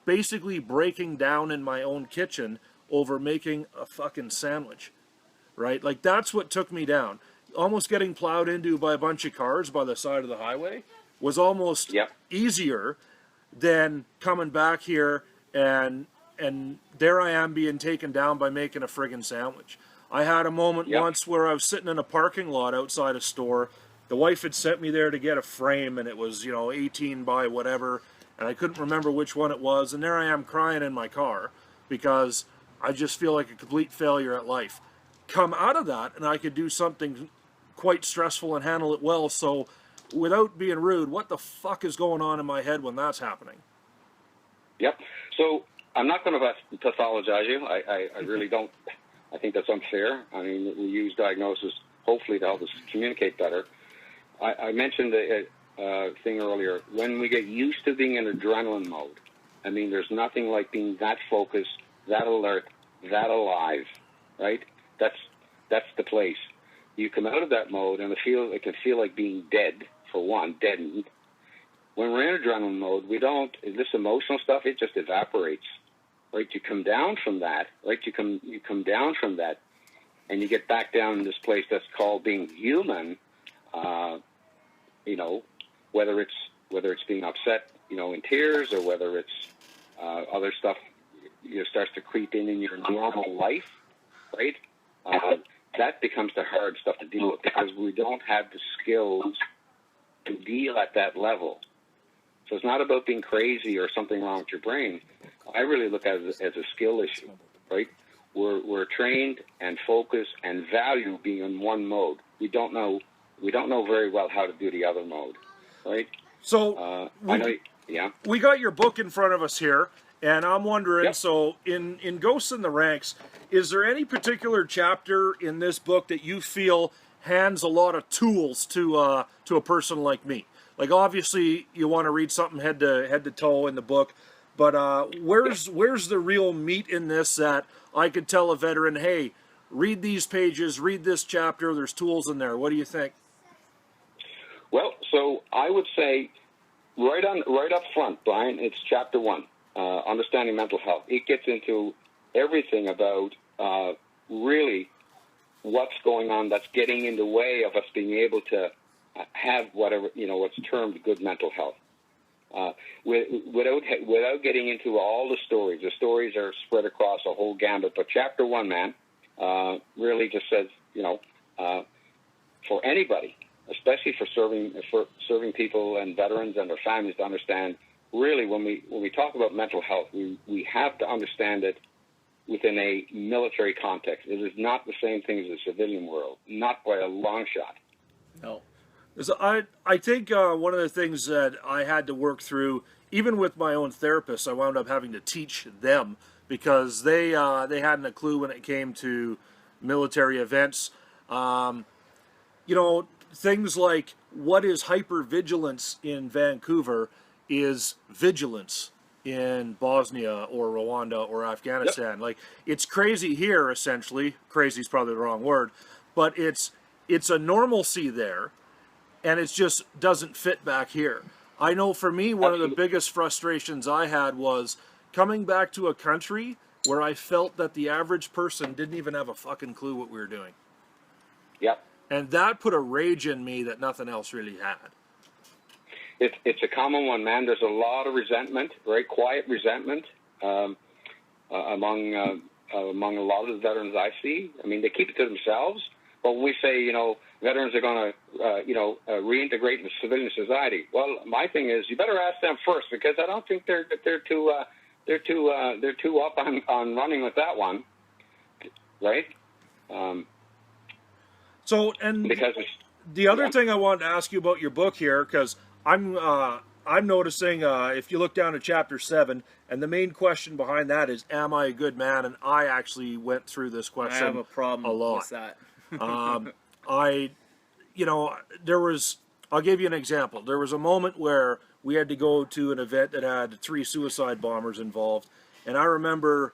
basically breaking down in my own kitchen over making a fucking sandwich, right? Like, that's what took me down. Almost getting plowed into by a bunch of cars by the side of the highway was almost easier than coming back here and there I am being taken down by making a friggin' sandwich. I had a moment once where I was sitting in a parking lot outside a store. The wife had sent me there to get a frame, and it was, 18 by whatever, and I couldn't remember which one it was, and there I am crying in my car because I just feel like a complete failure at life. Come out of that, and I could do something quite stressful and handle it well. So without being rude, what the fuck is going on in my head when that's happening? Yep. So I'm not going to pathologize you. I really don't. I think that's unfair. I mean, we use diagnosis hopefully to help us communicate better. I mentioned a thing earlier. When we get used to being in adrenaline mode, I mean, there's nothing like being that focused, that alert, that alive, right? That's the place. You come out of that mode, and it can feel like being dead, for one, deadened. When we're in adrenaline mode, this emotional stuff, it just evaporates, right? You come down from that, right? You come down from that, and you get back down in this place that's called being human, you know, whether it's being upset, you know, in tears, or whether it's other stuff, you know, starts to creep in your normal life, right? That becomes the hard stuff to deal with because we don't have the skills to deal at that level. So it's not about being crazy or something wrong with your brain. I really look at it as a skill issue, right? We're trained and focused and value being in one mode. We don't know very well how to do the other mode, right? So yeah. We got your book in front of us here, and I'm wondering, Yep. so in Ghosts in the Ranks, is there any particular chapter in this book that you feel hands a lot of tools to a person like me? Like, obviously, you want to read something head to toe in the book, but where's the real meat in this that I could tell a veteran, hey, read these pages, read this chapter, there's tools in there. What do you think? Well, so I would say right up front, Brian, it's chapter 1, Understanding Mental Health. It gets into everything about really what's going on that's getting in the way of us being able to have whatever, you know, what's termed good mental health. Without getting into all the stories. The stories are spread across a whole gambit, but chapter 1, man, really just says, you know, for anybody, especially for serving people and veterans and their families, to understand really when we talk about mental health, we have to understand it within a military context. It is not the same thing as the civilian world, not by a long shot. No. So I think one of the things that I had to work through, even with my own therapist, I wound up having to teach them because they hadn't a clue when it came to military events. You know, things like what is hypervigilance in Vancouver is vigilance in Bosnia or Rwanda or Afghanistan. Yep. Like, it's crazy here, essentially. Crazy is probably the wrong word, but it's a normalcy there, and it just doesn't fit back here. I know for me, one of the biggest frustrations I had was coming back to a country where I felt that the average person didn't even have a fucking clue what we were doing. Yep. And that put a rage in me that nothing else really had. It's a common one, man. There's a lot of resentment, very quiet resentment among a lot of the veterans I see. I mean, they keep it to themselves. But when we say, you know, veterans are going to, reintegrate into civilian society, well, my thing is you better ask them first because I don't think they're too up on running with that one, right? So, and because the other thing I wanted to ask you about your book here, because I'm noticing if you look down at chapter 7, and the main question behind that is, am I a good man? And I actually went through this question I have a problem a lot. with that. I'll give you an example. There was a moment where we had to go to an event that had 3 suicide bombers involved, and I remember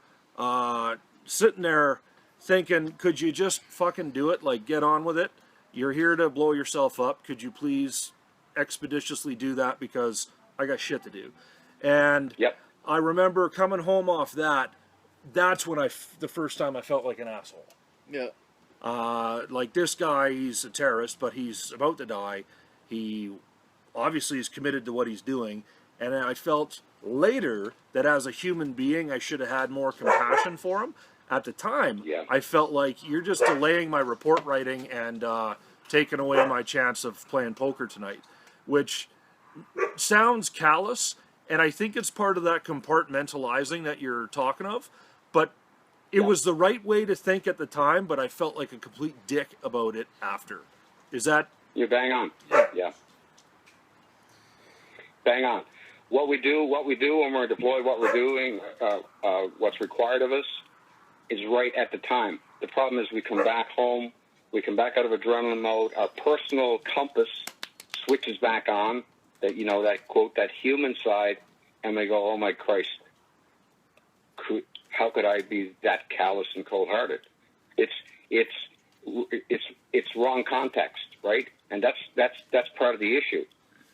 sitting there thinking, could you just fucking do it? Like, get on with it. You're here to blow yourself up. Could you please expeditiously do that because I got shit to do? And yep. I remember coming home off that. That's when the first time I felt like an asshole. Yeah. Like, this guy, he's a terrorist, but he's about to die. He obviously is committed to what he's doing. And I felt later that as a human being, I should have had more compassion for him. At the time, yeah. I felt like you're just delaying my report writing and taking away my chance of playing poker tonight, which sounds callous, and I think it's part of that compartmentalizing that you're talking of, but it was the right way to think at the time, but I felt like a complete dick about it after. Is that... You're bang on. Yeah. Bang on. what we do when we're deployed, what we're doing, what's required of us is right at the time. The problem is we come back home, we come back out of adrenaline mode, our personal compass switches back on, that, you know, that quote, that human side, and we go, oh my Christ, how could I be that callous and cold-hearted? It's wrong context, right? And that's part of the issue,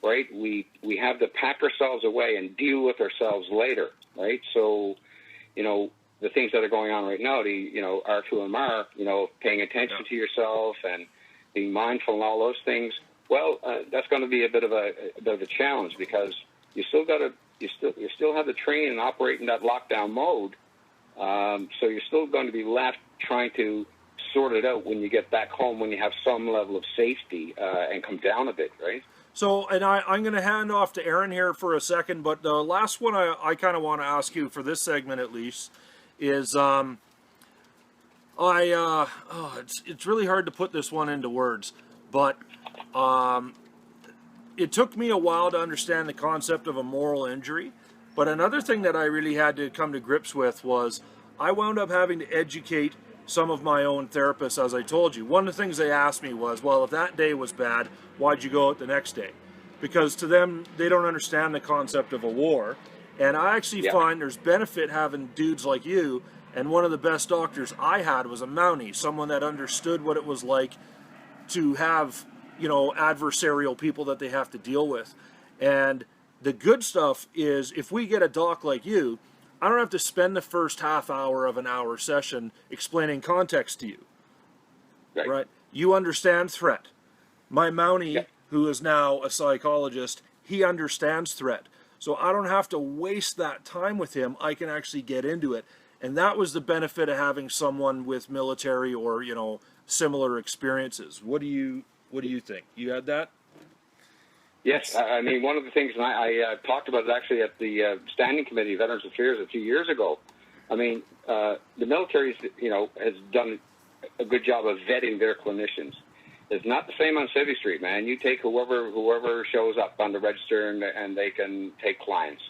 right? We have to pack ourselves away and deal with ourselves later, right? So, you know, the things that are going on right now, R2MR, you know, paying attention to yourself and being mindful and all those things. Well, that's going to be a bit of a challenge, because you still have to train and operate in that lockdown mode. So you're still going to be left trying to sort it out when you get back home, when you have some level of safety and come down a bit, right? So, and I'm going to hand off to Aaron here for a second, but the last one I kind of want to ask you for this segment at least is, it's really hard to put this one into words, but it took me a while to understand the concept of a moral injury. But another thing that I really had to come to grips with was I wound up having to educate some of my own therapists, as I told you. One of the things they asked me was, well, if that day was bad, why'd you go out the next day? Because to them, they don't understand the concept of a war. And I actually find there's benefit having dudes like you, and one of the best doctors I had was a Mountie, someone that understood what it was like to have, you know, adversarial people that they have to deal with. And the good stuff is, if we get a doc like you, I don't have to spend the first half hour of an hour session explaining context to you. Right? You understand threat. My Mountie, who is now a psychologist, he understands threat. So I don't have to waste that time with him. I can actually get into it. And that was the benefit of having someone with military or, you know, similar experiences. What do you think? You had that? Yes, I mean, one of the things, and I talked about it actually at the Standing Committee of Veterans Affairs a few years ago. I mean, the military, you know, has done a good job of vetting their clinicians. It's not the same on City Street, man. You take whoever shows up on the register, and they can take clients,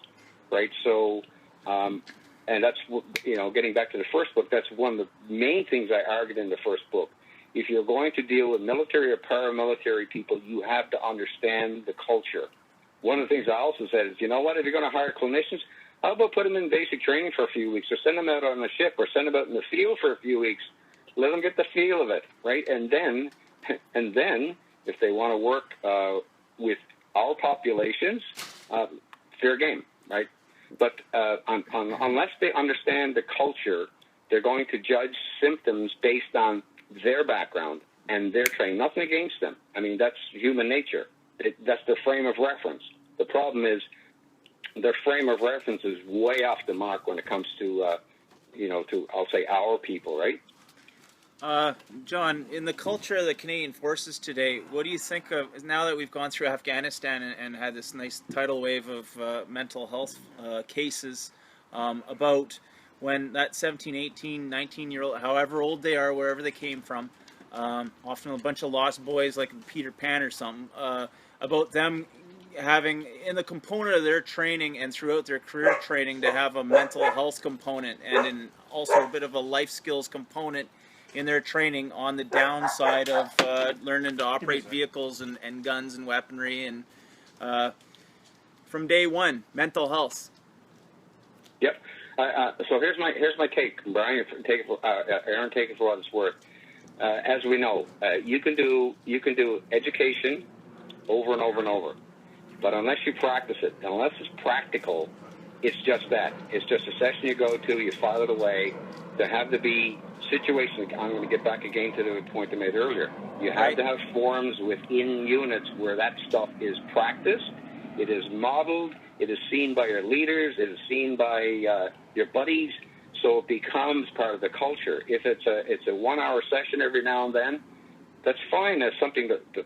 right? So, and that's, you know, getting back to the first book, that's one of the main things I argued in the first book. If you're going to deal with military or paramilitary people, you have to understand the culture. One of the things I also said is, you know what, if you're going to hire clinicians, how about put them in basic training for a few weeks, or send them out on a ship, or send them out in the field for a few weeks. Let them get the feel of it, right? And then if they want to work with our populations, fair game, right? But unless they understand the culture, they're going to judge symptoms based on their background and their training. Nothing against them. I mean, that's human nature. That's their frame of reference. The problem is their frame of reference is way off the mark when it comes to, I'll say, our people, right? John, in the culture of the Canadian Forces today, what do you think of, now that we've gone through Afghanistan and had this nice tidal wave of mental health cases, about when that 17, 18, 19-year-old, however old they are, wherever they came from, often a bunch of lost boys like Peter Pan or something, about them having, in the component of their training and throughout their career training, to have a mental health component and also a bit of a life skills component in their training on the downside of learning to operate vehicles and guns and weaponry, and from day one, mental health. Yep. So here's my take, Brian. Aaron, take it for what it's worth. As we know, you can do education over and over and over, but unless you practice it, unless it's practical, it's just that. It's just a session you go to, you file it away. There have to be situations. I'm going to get back again to the point I made earlier. You have to have forums within units where that stuff is practiced, it is modeled, it is seen by your leaders, it is seen by your buddies, so it becomes part of the culture. If it's a 1 hour session every now and then, that's fine. That's something to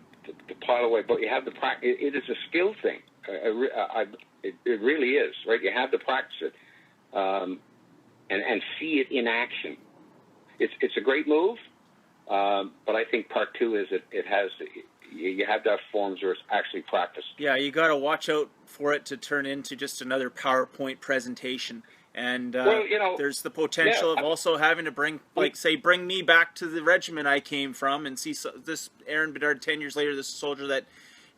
pile away. But you have to practice. It is a skill thing. It really is, right? You have to practice it and see it in action. It's a great move, but I think part two is it has, you have to have forms where it's actually practiced. Yeah, you got to watch out for it to turn into just another PowerPoint presentation. And Well, you know, there's the potential yeah, of also having to bring, like, say, bring me back to the regiment I came from and see this Aaron Bedard 10 years later, this soldier that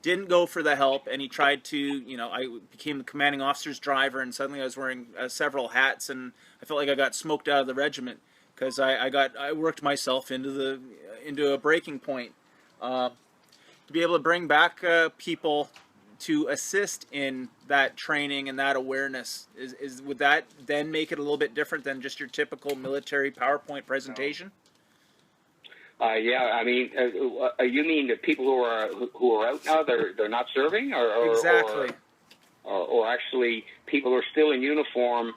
didn't go for the help, and he tried to, you know, I became the commanding officer's driver, and suddenly I was wearing several hats, and I felt like I got smoked out of the regiment because I worked myself into a breaking point. To be able to bring back people to assist in that training and that awareness, would that then make it a little bit different than just your typical military PowerPoint presentation? Yeah, I mean, you mean the people who are out now? They're not serving, or Exactly. or actually people who are still in uniform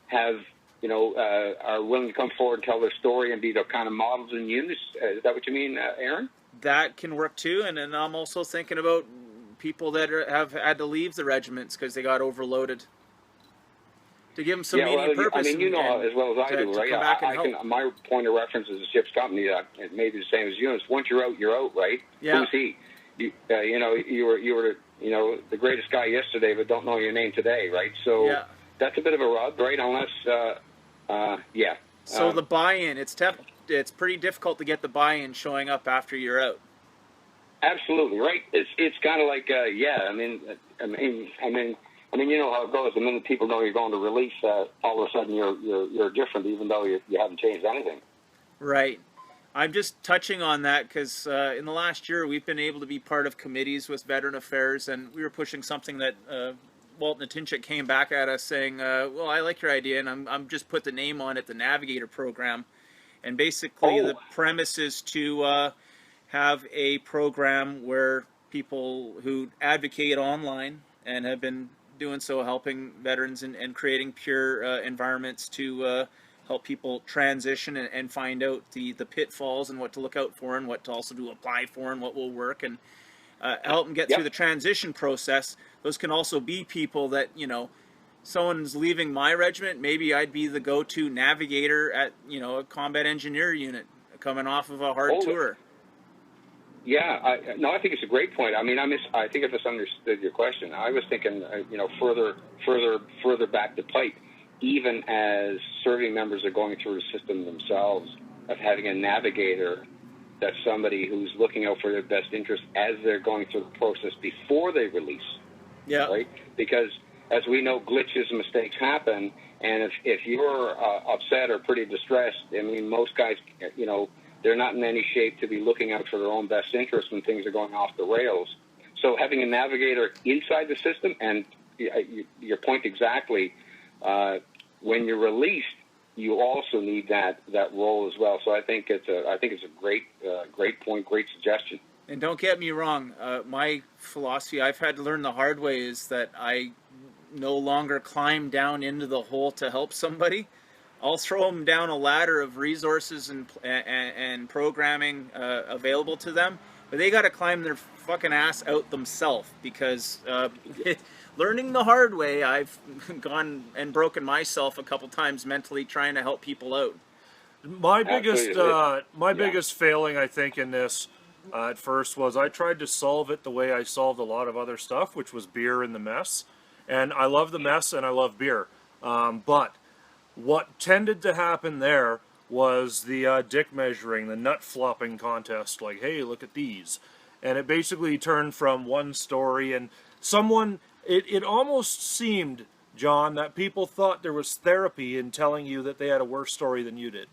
have, you know, are willing to come forward and tell their story and be the kind of models in units. Is that what you mean, Aaron? That can work too, and then I'm also thinking about people that have had to leave the regiments because they got overloaded. To give them some meaning, purpose. I mean, you know as well as I do, right? Come back and my point of reference is the ship's company. It may be the same as units. Once you're out, right? Yeah. Who's he? You know, you were you know, the greatest guy yesterday, but don't know your name today, right? So yeah. That's a bit of a rub, right? Unless, yeah. So the buy-in, it's pretty difficult to get the buy-in showing up after you're out. Absolutely, right. It's kind of like, yeah. I mean, you know how it goes. The minute people know you're going to release, all of a sudden you're different, even though you haven't changed anything. Right. I'm just touching on that because in the last year we've been able to be part of committees with Veteran Affairs, and we were pushing something that Walt Natinchik came back at us saying, well, I like your idea, and I'm just put the name on it, the Navigator program. And basically the premise is to have a program where people who advocate online and have been doing so, helping veterans and creating pure environments to help people transition and find out the pitfalls and what to look out for and what to also to apply for and what will work, and help them get through the transition process. Those can also be people that, you know, someone's leaving my regiment, maybe I'd be the go-to navigator at, you know, a combat engineer unit coming off of a hard tour. Yeah, I think it's a great point. I mean, I think I misunderstood your question. I was thinking, you know, further back the pipe, even as serving members are going through the system themselves, of having a navigator that's somebody who's looking out for their best interest as they're going through the process before they release. Yeah. Right? Because as we know, glitches and mistakes happen, and if you're upset or pretty distressed, I mean, most guys, you know, they're not in any shape to be looking out for their own best interest when things are going off the rails. So having a navigator inside the system, and your point exactly, when you're released, you also need that role as well. So I think it's a great point, great suggestion. And don't get me wrong, my philosophy I've had to learn the hard way is that I no longer climb down into the hole to help somebody. I'll throw them down a ladder of resources and programming available to them, but they got to climb their fucking ass out themselves, because learning the hard way, I've gone and broken myself a couple times mentally trying to help people out. My biggest failing, I think, in this at first was I tried to solve it the way I solved a lot of other stuff, which was beer in the mess. And I love the mess and I love beer. But what tended to happen there was the dick measuring, the nut flopping contest. Like, hey, look at these. And it basically turned from one story, and it almost seemed, John, that people thought there was therapy in telling you that they had a worse story than you did.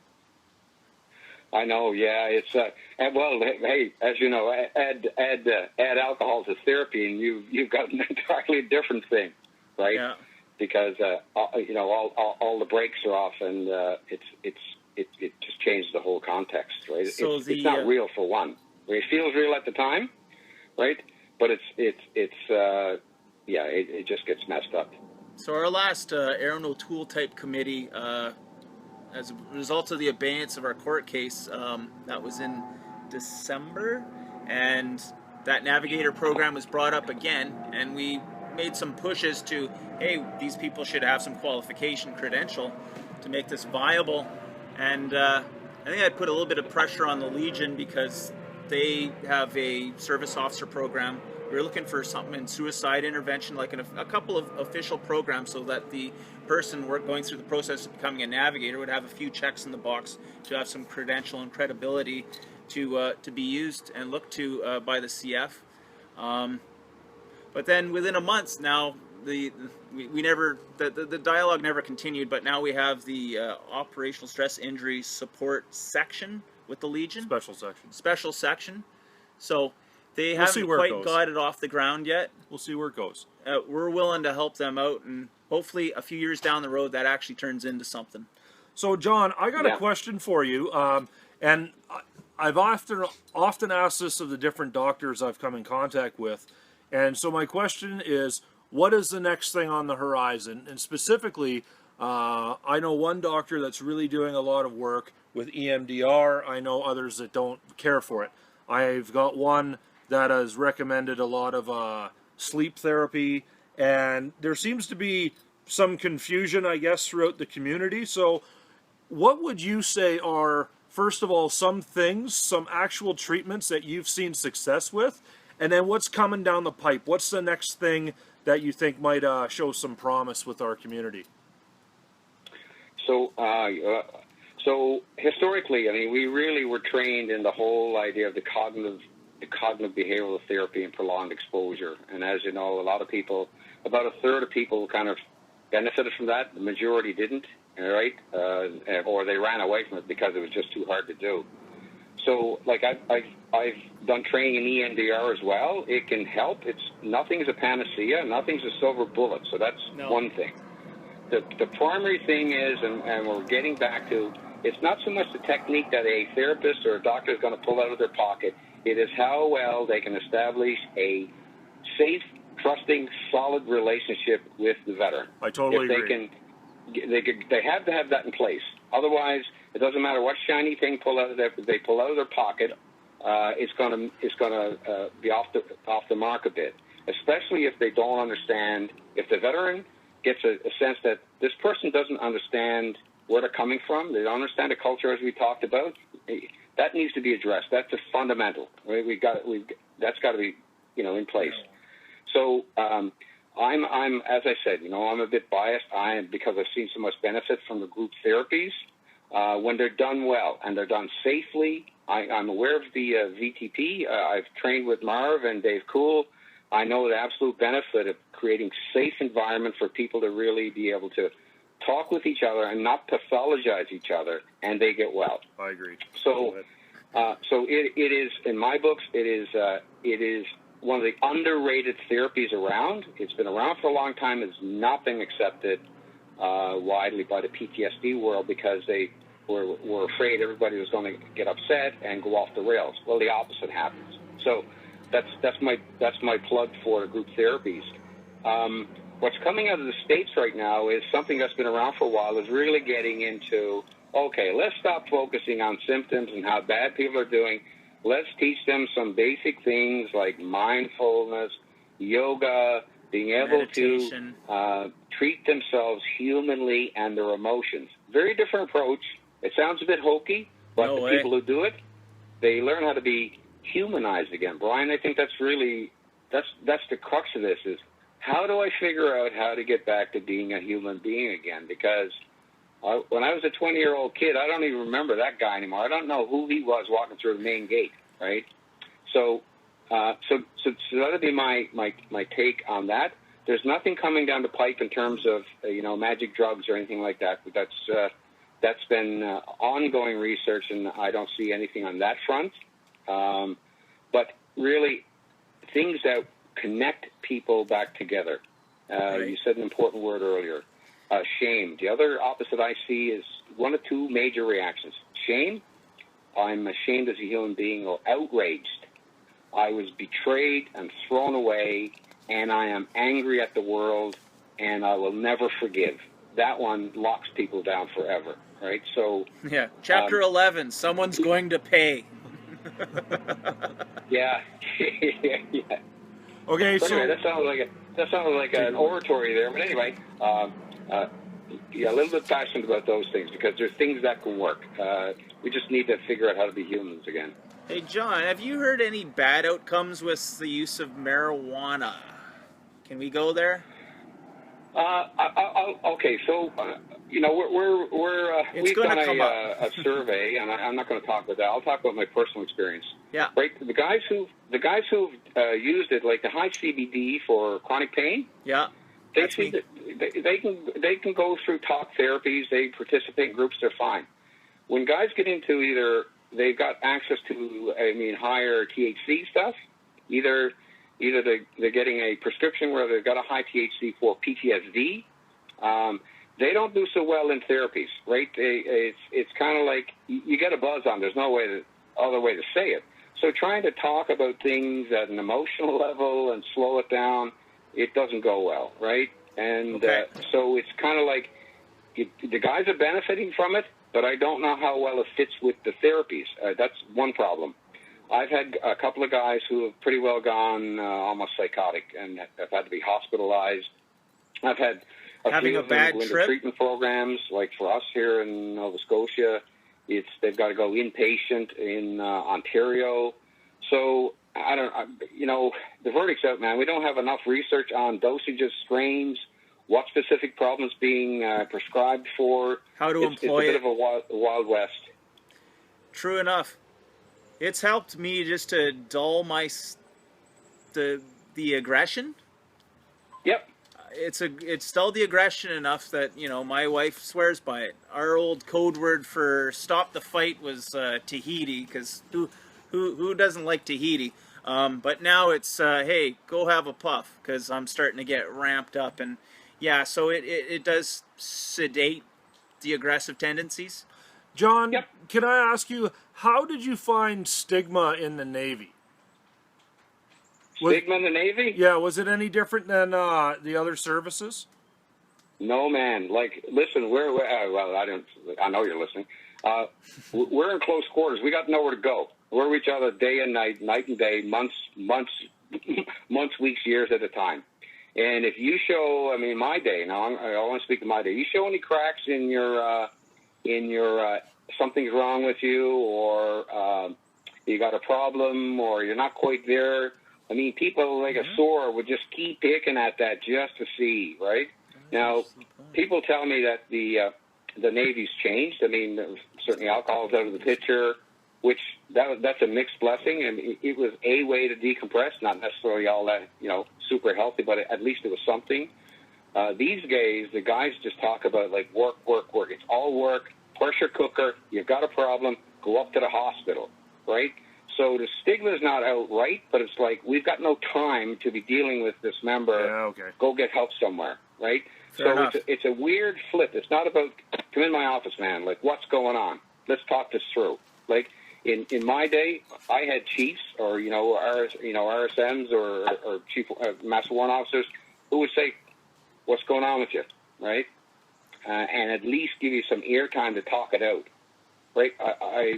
I know, yeah. It's well, hey, as you know, add alcohol to therapy, and you've got an entirely different thing, right? Yeah. Because you know, all the brakes are off, and it just changes the whole context, right? So it's not real for one. It feels real at the time, right? But it just gets messed up. So our last Aaron O'Toole type committee, as a result of the abeyance of our court case, that was in December, and that navigator program was brought up again, and we made some pushes to, hey, these people should have some qualification credential to make this viable. And I think I put a little bit of pressure on the Legion, because they have a service officer program. We're looking for something in suicide intervention, like a couple of official programs, so that the person going through the process of becoming a navigator would have a few checks in the box to have some credential and credibility to be used and looked to by the CF. But then within a month now, the dialogue never continued. But now we have the operational stress injury support section with the Legion. Special section. So they haven't quite got it off the ground yet. We'll see where it goes. We're willing to help them out, and hopefully a few years down the road that actually turns into something. So John, I got a question for you, and I've often asked this of the different doctors I've come in contact with, and so my question is, what is the next thing on the horizon? And specifically, I know one doctor that's really doing a lot of work with EMDR. I know others that don't care for it. I've got one that has recommended a lot of sleep therapy, and there seems to be some confusion, I guess, throughout the community. So what would you say are, first of all, some things, some actual treatments that you've seen success with, and then what's coming down the pipe? What's the next thing that you think might show some promise with our community? So historically, I mean, we really were trained in the whole idea of the cognitive behavioral therapy and prolonged exposure. And as you know, a lot of people, about a third of people kind of benefited from that. The majority didn't, right? Or they ran away from it because it was just too hard to do. So, like, I've done training in EMDR as well. It can help. Nothing's a panacea. Nothing's a silver bullet. So that's one thing. The primary thing is, and we're getting back to, it's not so much the technique that a therapist or a doctor is going to pull out of their pocket. It is how well they can establish a safe, trusting, solid relationship with the veteran. I totally agree. They have to have that in place. Otherwise, it doesn't matter what shiny thing they pull out of their pocket. It's going to be off the mark a bit, especially if they don't understand. If the veteran gets a sense that this person doesn't understand where they're coming from, they don't understand the culture as we talked about, that needs to be addressed. That's a fundamental. That's got to be, in place. So I'm as I said, I'm a bit biased. Because I've seen so much benefit from the group therapies when they're done well and they're done safely. I'm aware of the VTP. I've trained with Marv and Dave Cool. I know the absolute benefit of creating safe environment for people to really be able to talk with each other and not pathologize each other, and they get well. I agree. So it is, in my books, it is one of the underrated therapies around. It's been around for a long time. It's not been accepted widely by the PTSD world because they were afraid everybody was going to get upset and go off the rails. Well, the opposite happens. So that's my plug for group therapies. What's coming out of the States right now is something that's been around for a while, is really getting into, okay, let's stop focusing on symptoms and how bad people are doing. Let's teach them some basic things like mindfulness, yoga, being able to treat themselves humanly and their emotions. Very different approach. It sounds a bit hokey, but the people who do it, they learn how to be humanized again. Brian, I think that's the crux of this, is how do I figure out how to get back to being a human being again? Because when I was a 20-year-old kid, I don't even remember that guy anymore. I don't know who he was walking through the main gate, right? So that'll be my take on that. There's nothing coming down the pipe in terms of magic drugs or anything like that. That's been ongoing research, and I don't see anything on that front. But really, things that connect people back together. You said an important word earlier. Shame. The other opposite I see is one of two major reactions. Shame. I'm ashamed as a human being, or outraged. I was betrayed and thrown away, and I am angry at the world, and I will never forgive. That one locks people down forever, right? So yeah, Chapter 11. Someone's going to pay. Yeah. Okay, so so anyway, that sounds like an oratory there. But anyway, a little bit passionate about those things because there's things that can work. We just need to figure out how to be humans again. Hey John, have you heard any bad outcomes with the use of marijuana? Can we go there? Okay, so It's we've going done to come up. a survey, and I'm not going to talk about that. I'll talk about my personal experience. Yeah. Right, the guys who've used it, like the high CBD for chronic pain. Yeah. They That's me. they can go through talk therapies. They participate in groups. They're fine. When guys get into either they've got access to higher THC stuff, either they're getting a prescription where they've got a high THC for PTSD. They don't do so well in therapies, right? It's kind of like you get a buzz on. There's no other way to say it. So trying to talk about things at an emotional level and slow it down, it doesn't go well, right? And Okay. so it's kind of like the guys are benefiting from it, but I don't know how well it fits with the therapies. That's one problem. I've had a couple of guys who have pretty well gone almost psychotic and have had to be hospitalized. I've had Having few a of them bad go into trip? treatment programs, like for us here in Nova Scotia, they've got to go inpatient in Ontario. So the verdict's out, man. We don't have enough research on dosages, strains, what specific problems being prescribed for. How to employ it's a bit it. of a wild west. True enough. It's helped me just to dull the aggression. Yep. It's dulled the aggression enough that my wife swears by it. Our old code word for stop the fight was Tahiti, because who doesn't like Tahiti? But now it's hey, go have a puff, because I'm starting to get ramped up, and yeah, so it does sedate the aggressive tendencies. John, Yep. can I ask you, how did you find stigma in the Navy? Stigma in the Navy? Yeah, was it any different than the other services? No, man. Like, listen, I know you're listening. We're in close quarters. We got nowhere to go. We're with each other day and night, night and day, months, weeks, years at a time. And if you show, my day, now I want to speak to my day, you show any cracks in your something's wrong with you, or you got a problem, or you're not quite there. People like a sore would just keep picking at that just to see, right? Now, people tell me that the Navy's changed. Certainly alcohol's out of the picture, which that's a mixed blessing. And it was a way to decompress, not necessarily all that, super healthy, but at least it was something. These days, the guys just talk about like work. It's all work, pressure cooker. You've got a problem, go up to the hospital, right? So the stigma is not outright, but it's like we've got no time to be dealing with this member. Yeah, okay. Go get help somewhere, right? Fair so enough. it's a weird flip. It's not about come in my office, man. Like, what's going on? Let's talk this through. Like in my day, I had chiefs or RSMs or chief master warrant officers who would say, "What's going on with you?" Right? And at least give you some ear time to talk it out. Right,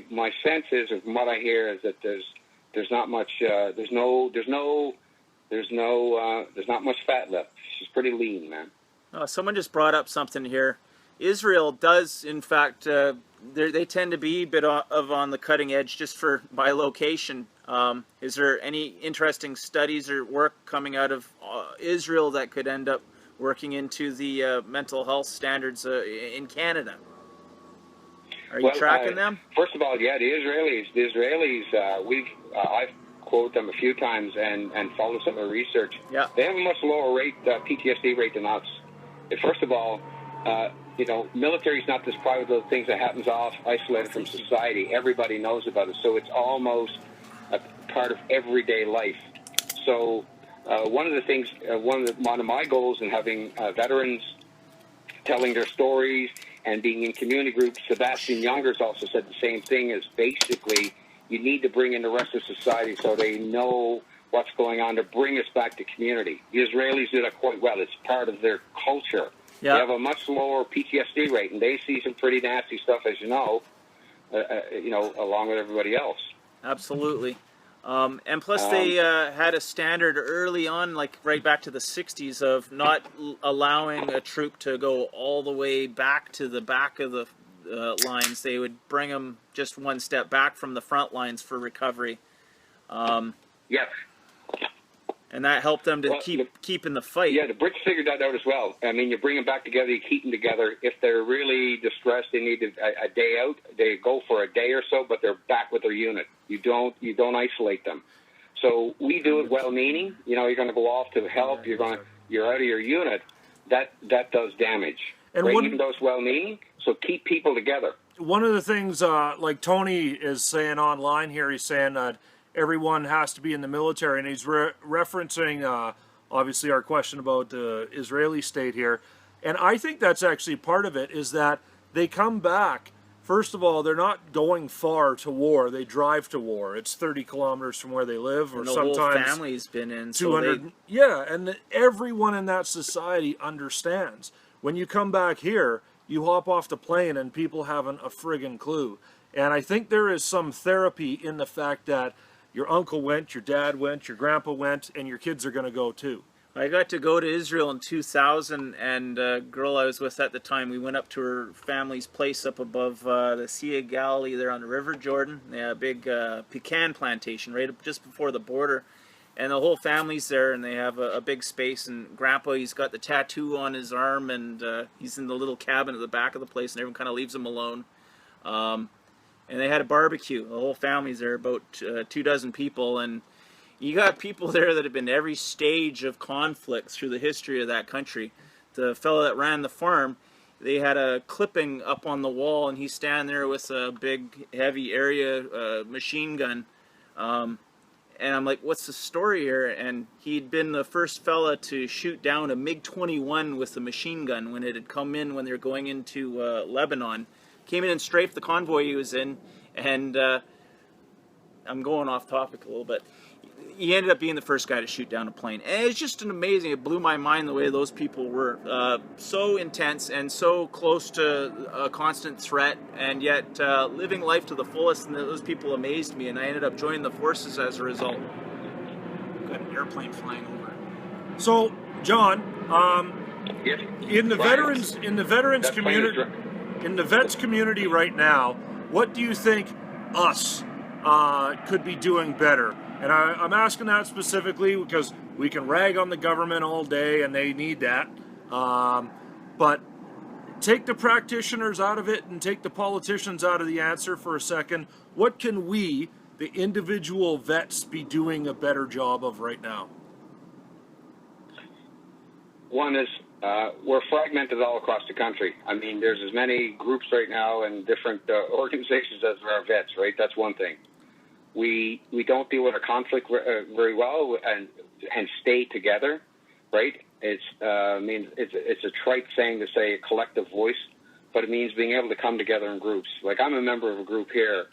my sense is, and from what I hear, is that there's not much, there's not much fat left. She's pretty lean, man. Someone just brought up something here. Israel does, in fact, they tend to be a bit on the cutting edge just by location. Is there any interesting studies or work coming out of Israel that could end up working into the mental health standards in Canada? Are you tracking them? First of all, yeah, the Israelis, I've quoted them a few times and followed some of the research. Yeah. They have a much lower PTSD rate than us. First of all, military is not this private little thing that happens off, isolated from society. Everybody knows about it, so it's almost a part of everyday life. So one of the things, one of my goals in having veterans telling their stories and being in community groups, Sebastian Younger's also said the same thing, is basically you need to bring in the rest of society so they know what's going on, to bring us back to community. The Israelis do that quite well. It's part of their culture. Yeah. They have a much lower PTSD rate, and they see some pretty nasty stuff, as you know, along with everybody else. Absolutely. And plus they had a standard early on, like right back to the 60s, of not allowing a troop to go all the way back to the back of the lines. They would bring them just one step back from the front lines for recovery. Yes. And that helped them to keep in the fight. Yeah, the Brits figured that out as well. I mean, you bring them back together, you keep them together. If they're really distressed, they need a day out. They go for a day or so, but they're back with their unit. You don't isolate them. So we do it well-meaning. You know, you're going to go off to help. You're out of your unit. That does damage. And right? Even though it's well-meaning, so keep people together. One of the things, like Tony is saying online here, he's saying that everyone has to be in the military, and he's referencing obviously our question about the Israeli state here. And I think that's actually part of it, is that they come back. First of all, they're not going far to war. They drive to war. It's 30 kilometers from where they live, or and the sometimes whole family's been in. 200. So yeah, and everyone in that society understands. When you come back here, you hop off the plane and people haven't a friggin' clue. And I think there is some therapy in the fact that your uncle went, your dad went, your grandpa went, and your kids are going to go too. I got to go to Israel in 2000, and a girl I was with at the time, we went up to her family's place up above the Sea of Galilee there on the River Jordan. They had a big pecan plantation right just before the border, and the whole family's there, and they have a big space, and Grandpa, he's got the tattoo on his arm, and he's in the little cabin at the back of the place, and everyone kind of leaves him alone. And they had a barbecue. The whole family's there, about 24 people, and you got people there that have been every stage of conflict through the history of that country. The fellow that ran the farm, they had a clipping up on the wall, and he's standing there with a big, heavy area machine gun. And I'm like, what's the story here? And he'd been the first fella to shoot down a MiG-21 with a machine gun when it had come in when they were going into Lebanon. Came in and strafed the convoy he was in, and I'm going off topic a little bit. He ended up being the first guy to shoot down a plane. And it's just it blew my mind the way those people were. So intense and so close to a constant threat, and yet living life to the fullest, and those people amazed me, and I ended up joining the forces as a result. Got an airplane flying over. So, John, Yes. in the veterans community, in the vets community right now, what do you think us could be doing better? And I'm asking that specifically because we can rag on the government all day, and they need that. But take the practitioners out of it and take the politicians out of the answer for a second. What can we, the individual vets, be doing a better job of right now? One is we're fragmented all across the country. I mean, there's as many groups right now and different organizations as there are vets, right? That's one thing. We don't deal with a conflict very well and stay together, right? It's it's a trite saying to say a collective voice, but it means being able to come together in groups. Like, I'm a member of a group here,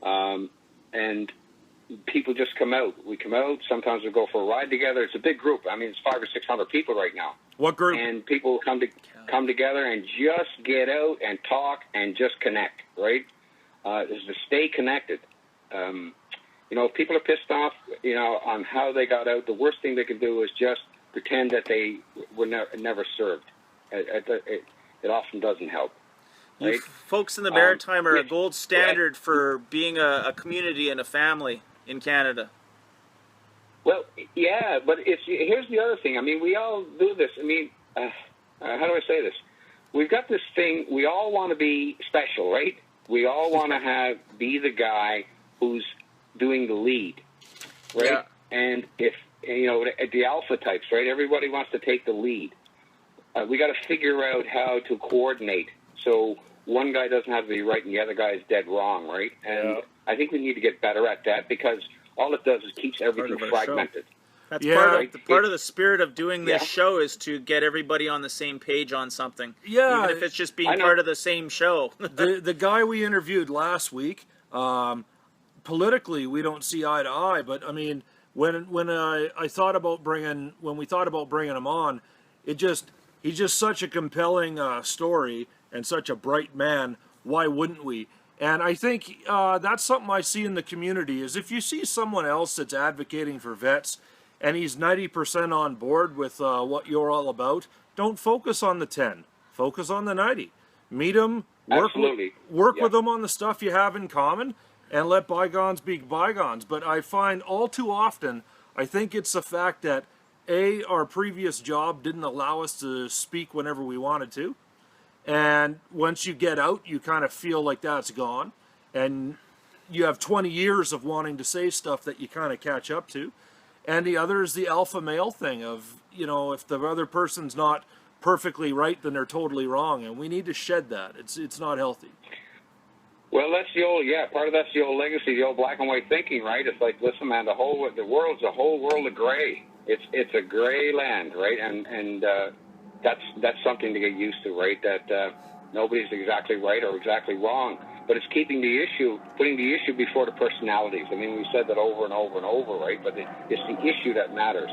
and people just come out. We come out. Sometimes we go for a ride together. It's a big group. I mean, it's 500 or 600 people right now. What group? And people come together and just get out and talk and just connect, right? Is to stay connected. You know, if people are pissed off, you know, on how they got out, the worst thing they can do is just pretend that they were never served. It often doesn't help. Right? You folks in the Maritime are a gold standard for being a community and a family in Canada. Well, yeah, but here's the other thing. I mean, we all do this. I mean, how do I say this? We've got this thing. We all want to be special, right? We all want to be the guy who's doing the lead, right? Yeah. And if, you know, the alpha types, right? Everybody wants to take the lead. We got to figure out how to coordinate so one guy doesn't have to be right and the other guy is dead wrong, right? And I think we need to get better at that, because all it does is keeps everything fragmented. That's part of the spirit of doing this show, is to get everybody on the same page on something. Yeah, even if it's just being part of the same show. the guy we interviewed last week, politically we don't see eye to eye, but I mean, when I thought about when we thought about bringing him on, he's just such a compelling story and such a bright man. Why wouldn't we? And I think that's something I see in the community, is if you see someone else that's advocating for vets and he's 90% on board with what you're all about, don't focus on the 10. Focus on the 90. Meet him, Absolutely. Work Yeah. with them on the stuff you have in common, and let bygones be bygones. But I find all too often, I think it's the fact that our previous job didn't allow us to speak whenever we wanted to, and once you get out, you kind of feel like that's gone, and you have 20 years of wanting to say stuff that you kind of catch up to. And the other is the alpha male thing of, if the other person's not perfectly right, then they're totally wrong, and we need to shed that. It's not healthy. Well, that's part of that's the old legacy, the old black and white thinking, right? It's like, listen, man, the world's a whole world of gray. It's a gray land, right? And that's something to get used to, right? That nobody's exactly right or exactly wrong, but it's putting the issue before the personalities. I mean, we said that over and over and over, right? But it's the issue that matters.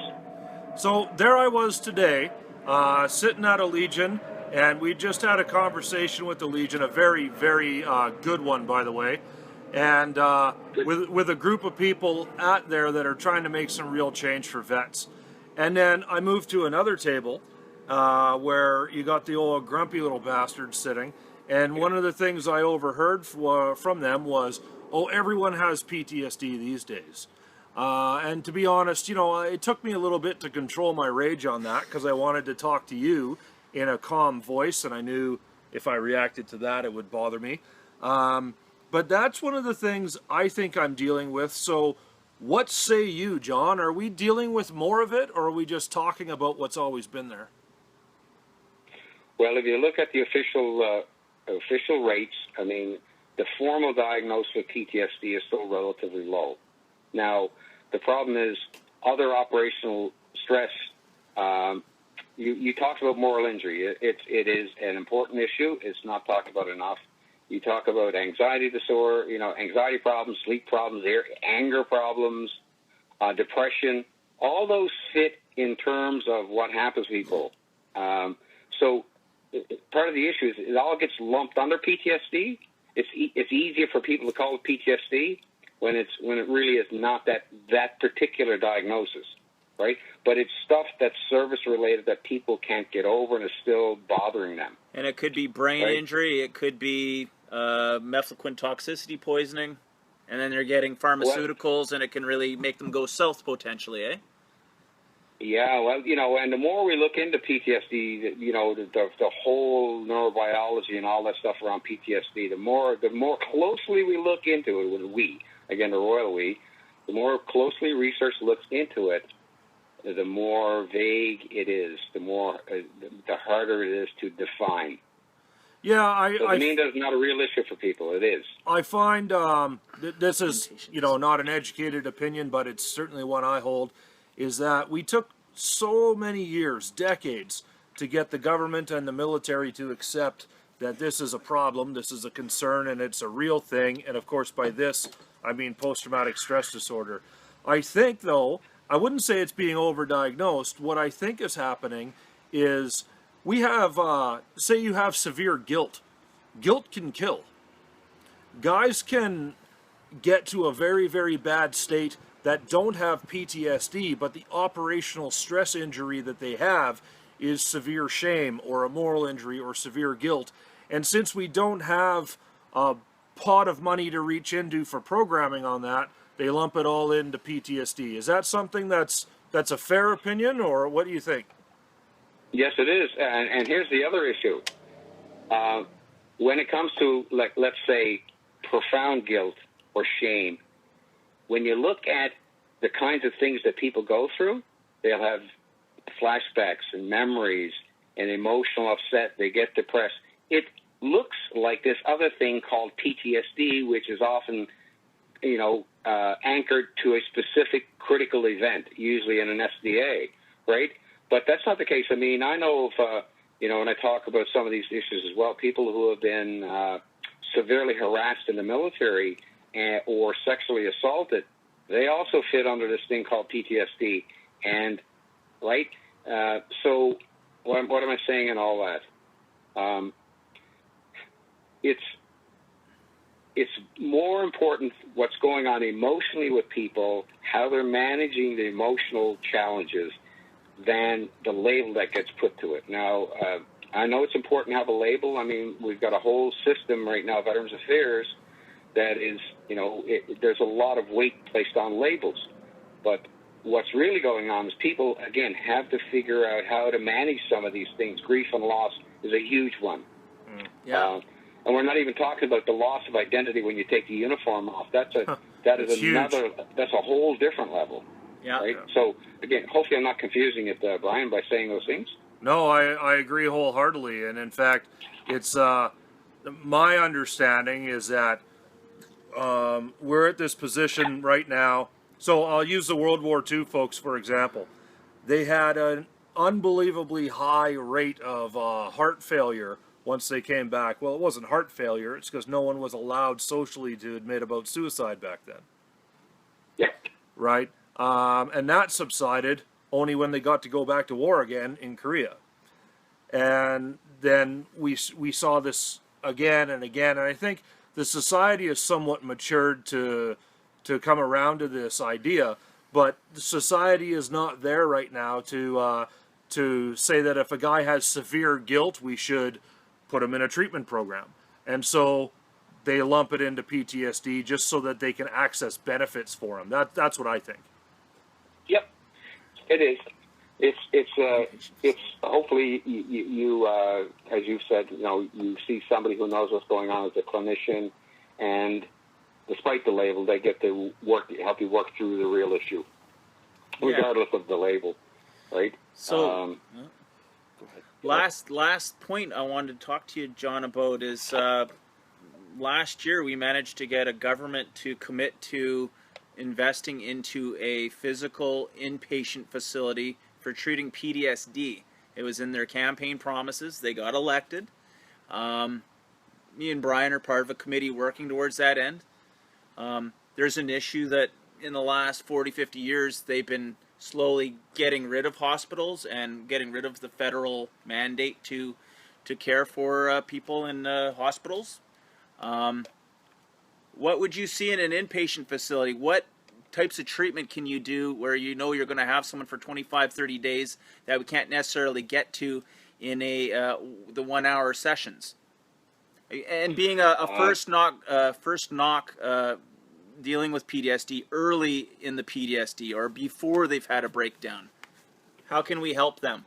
So there I was today, sitting at a Legion, and we just had a conversation with the Legion, a very, very good one, by the way, and with a group of people at there that are trying to make some real change for vets. And then I moved to another table where you got the old grumpy little bastard sitting, and one of the things I overheard from them was, oh, everyone has PTSD these days. And to be honest, it took me a little bit to control my rage on that, because I wanted to talk to you in a calm voice, and I knew if I reacted to that, it would bother me. But that's one of the things I think I'm dealing with. So what say you, John? Are we dealing with more of it, or are we just talking about what's always been there? Well, if you look at the official rates, I mean, the formal diagnosis of PTSD is still relatively low. Now, the problem is other operational stress. You talked about moral injury. It is an important issue. It's not talked about enough. You talk about anxiety disorder, anxiety problems, sleep problems, anger problems, depression. All those fit in terms of what happens to people. So part of the issue is it all gets lumped under PTSD. It's easier for people to call it PTSD when it really is not that particular diagnosis, right? But it's stuff that's service-related that people can't get over and is still bothering them. And it could be brain injury, it could be methylquin toxicity poisoning, and then they're getting pharmaceuticals, and it can really make them go south potentially, eh? Yeah, well, and the more we look into PTSD, the whole neurobiology and all that stuff around PTSD, the more closely we look into it, the royal we, the more closely research looks into it, the more vague it is, the harder it is to define. Yeah, Doesn't mean that it's not a real issue for people. It is. I find this is, not an educated opinion, but it's certainly one I hold, is that we took so many years, decades, to get the government and the military to accept that this is a problem, this is a concern, and it's a real thing. And of course, by this, I mean post-traumatic stress disorder. I think, though, I wouldn't say it's being overdiagnosed. What I think is happening is we have, say you have severe guilt. Guilt can kill. Guys can get to a very, very bad state that don't have PTSD, but the operational stress injury that they have is severe shame or a moral injury or severe guilt. And since we don't have a pot of money to reach into for programming on that, they lump it all into PTSD. Is that something that's a fair opinion, or what do you think? Yes, it is. And here's the other issue. When it comes to, let's say, profound guilt or shame, when you look at the kinds of things that people go through, they'll have flashbacks and memories and emotional upset. They get depressed. It looks like this other thing called PTSD, which is often, anchored to a specific critical event, usually in an SDA, right? But that's not the case. I mean, I know of, when I talk about some of these issues as well, people who have been severely harassed in the military or sexually assaulted, they also fit under this thing called PTSD. And, right, so what am I saying in all that? It's more important what's going on emotionally with people, how they're managing the emotional challenges, than the label that gets put to it. Now, I know it's important to have a label. I mean, we've got a whole system right now, Veterans Affairs, that is, there's a lot of weight placed on labels. But what's really going on is people, again, have to figure out how to manage some of these things. Grief and loss is a huge one. Yeah. And we're not even talking about the loss of identity when you take the uniform off. That's a whole different level. Yeah. Right? So, again, hopefully I'm not confusing it, Brian, by saying those things. No, I agree wholeheartedly. And in fact, it's my understanding is that we're at this position right now. So I'll use the World War II folks, for example. They had an unbelievably high rate of heart failure once they came back. Well, it wasn't heart failure. It's because no one was allowed socially to admit about suicide back then. Yeah. Right? And that subsided only when they got to go back to war again in Korea. And then we saw this again and again. And I think the society has somewhat matured to come around to this idea. But the society is not there right now to say that if a guy has severe guilt, we should put him in a treatment program. And so they lump it into PTSD just so that they can access benefits for him. That's what I think. Yep, it is. It's hopefully you as you've said, you see somebody who knows what's going on as a clinician, and despite the label, they get to help you work through the real issue, regardless of the label, right? So, last point I wanted to talk to you, John, about is last year we managed to get a government to commit to investing into a physical inpatient facility for treating PTSD. It was in their campaign promises. They got elected. Me and Brian are part of a committee working towards that end. There's an issue that in the last 40, 50 years they've been slowly getting rid of hospitals and getting rid of the federal mandate to care for people in hospitals. What would you see in an inpatient facility? What types of treatment can you do where you're going to have someone for 25, 30 days that we can't necessarily get to in the 1 hour sessions? And being a first knock dealing with PTSD early in the PTSD or before they've had a breakdown, how can we help them?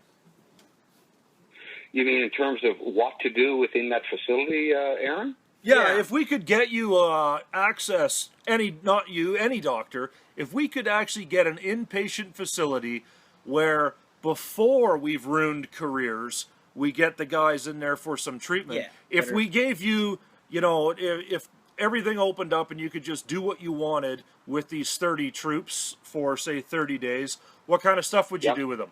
You mean in terms of what to do within that facility, Aaron? Yeah, if we could get you access, any doctor, if we could actually get an inpatient facility where before we've ruined careers, we get the guys in there for some treatment. Yeah, if we gave you, if everything opened up and you could just do what you wanted with these 30 troops for, say, 30 days, what kind of stuff would you do with them?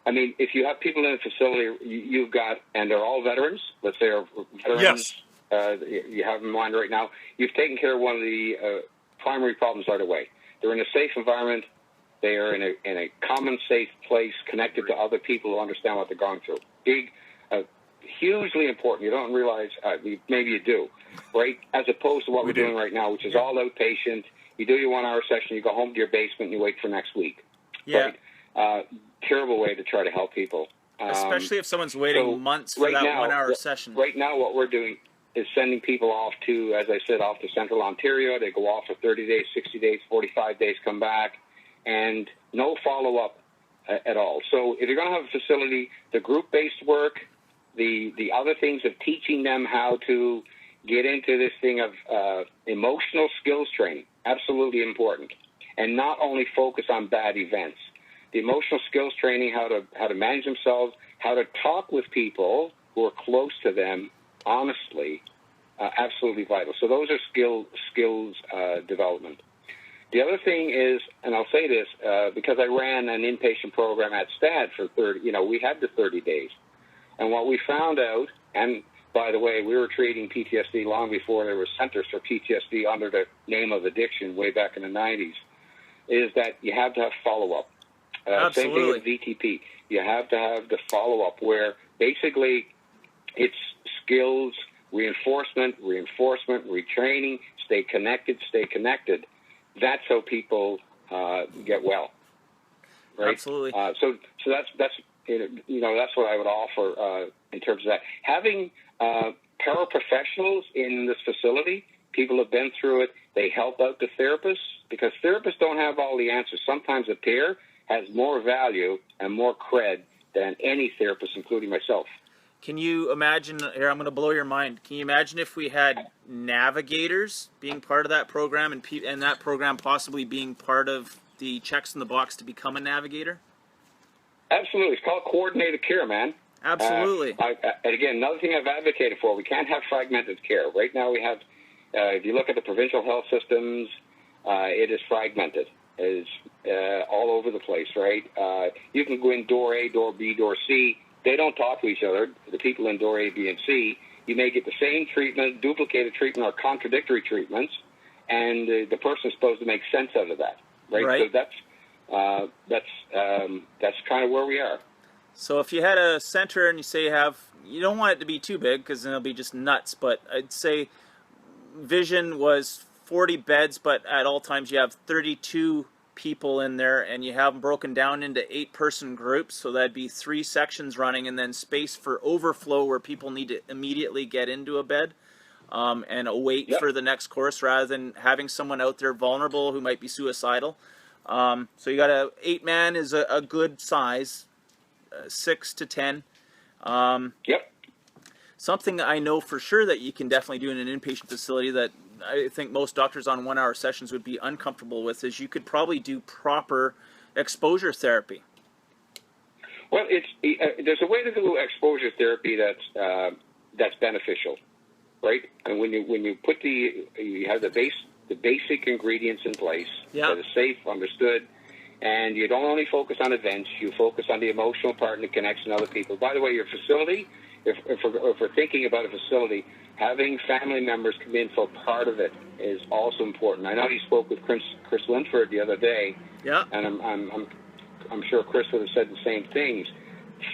I mean, if you have people in a facility, you've got, and they're all veterans, let's say are veterans, you have in mind right now, you've taken care of one of the primary problems right away. They're in a safe environment. They are in a common, safe place, connected to other people who understand what they're going through. Hugely important. You don't realize, maybe you do, right? As opposed to what we're doing right now, which is all outpatient. You do your 1 hour session, you go home to your basement, and you wait for next week. Yeah. Right? Terrible way to try to help people. Especially if someone's waiting months for that 1 hour session. Right now, what we're doing is sending people off to, as I said, off to Central Ontario. They go off for 30 days, 60 days, 45 days, come back, and no follow-up at all. So if you're going to have a facility, the group-based work, the other things of teaching them how to get into this thing of emotional skills training, absolutely important, and not only focus on bad events. The emotional skills training, how to manage themselves, how to talk with people who are close to them honestly, absolutely vital. So those are skills development. The other thing is, and I'll say this, because I ran an inpatient program at STAD for 30, we had the 30 days. And what we found out, and by the way, we were treating PTSD long before there were centers for PTSD under the name of addiction way back in the 90s, is that you have to have follow-up. Same thing with VTP. You have to have the follow-up where basically it's skills, reinforcement, retraining, stay connected. That's how people get well. Right? Absolutely. So that's that's what I would offer in terms of that. Having paraprofessionals in this facility, people have been through it. They help out the therapists because therapists don't have all the answers. Sometimes a peer has more value and more cred than any therapist, including myself. Can you imagine, here I'm going to blow your mind, can you imagine if we had navigators being part of that program and that program possibly being part of the checks in the box to become a navigator? Absolutely. It's called coordinated care, man. Absolutely. And again, another thing I've advocated for, we can't have fragmented care. Right now we have, if you look at the provincial health systems, it is fragmented. It is all over the place, right? You can go in door A, door B, door C. They don't talk to each other, the people in door A, B, and C. You may get the same treatment, duplicated treatment, or contradictory treatments, and the person is supposed to make sense out of that, right? So that's kind of where we are. So if you had a center and you say you don't want it to be too big because then it'll be just nuts, but I'd say Vision was 40 beds, but at all times you have 32 people in there and you have them broken down into 8-person groups, so that'd be 3 sections running and then space for overflow where people need to immediately get into a bed and await for the next course rather than having someone out there vulnerable who might be suicidal. So you got 8-man is a good size, 6 to 10. Something I know for sure that you can definitely do in an inpatient facility that I think most doctors on 1-hour sessions would be uncomfortable with is you could probably do proper exposure therapy. Well, there's a way to do exposure therapy that's beneficial, right? And when you put you have the basic ingredients in place that is safe, understood, and you don't only focus on events, you focus on the emotional part and the connection to other people. By the way, your facility, if we're thinking about a facility, having family members come in for part of it is also important. I know you spoke with Chris Linford the other day, and I'm sure Chris would have said the same things.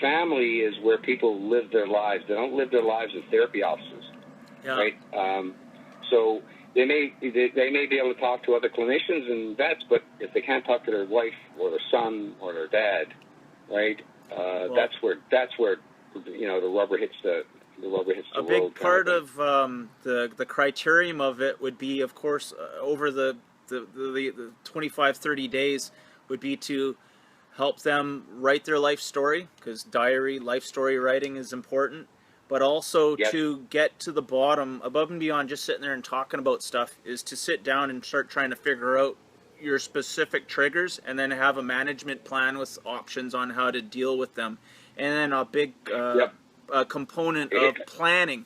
Family is where people live their lives. They don't live their lives in therapy offices, right? So they may be able to talk to other clinicians and vets, but if they can't talk to their wife or their son or their dad, right? That's where the rubber hits the road. A big part of the criterion of it would be, of course, over the 25, 30 days would be to help them write their life story, because life story writing is important, but also to get to the bottom, above and beyond just sitting there and talking about stuff, is to sit down and start trying to figure out your specific triggers and then have a management plan with options on how to deal with them. And then a big component of planning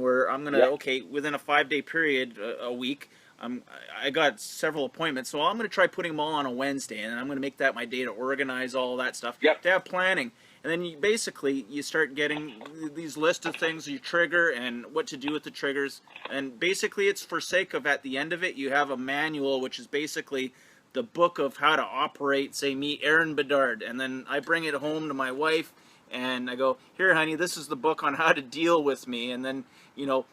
where I'm going to, within a 5-day period, a week, I got several appointments, so I'm going to try putting them all on a Wednesday, and I'm going to make that my day to organize all that stuff, to have planning. And then you start getting these list of things you trigger and what to do with the triggers. And basically it's for sake of, at the end of it, you have a manual, which is basically the book of how to operate, say me, Aaron Bedard. And then I bring it home to my wife and I go, here, honey, this is the book on how to deal with me. And then,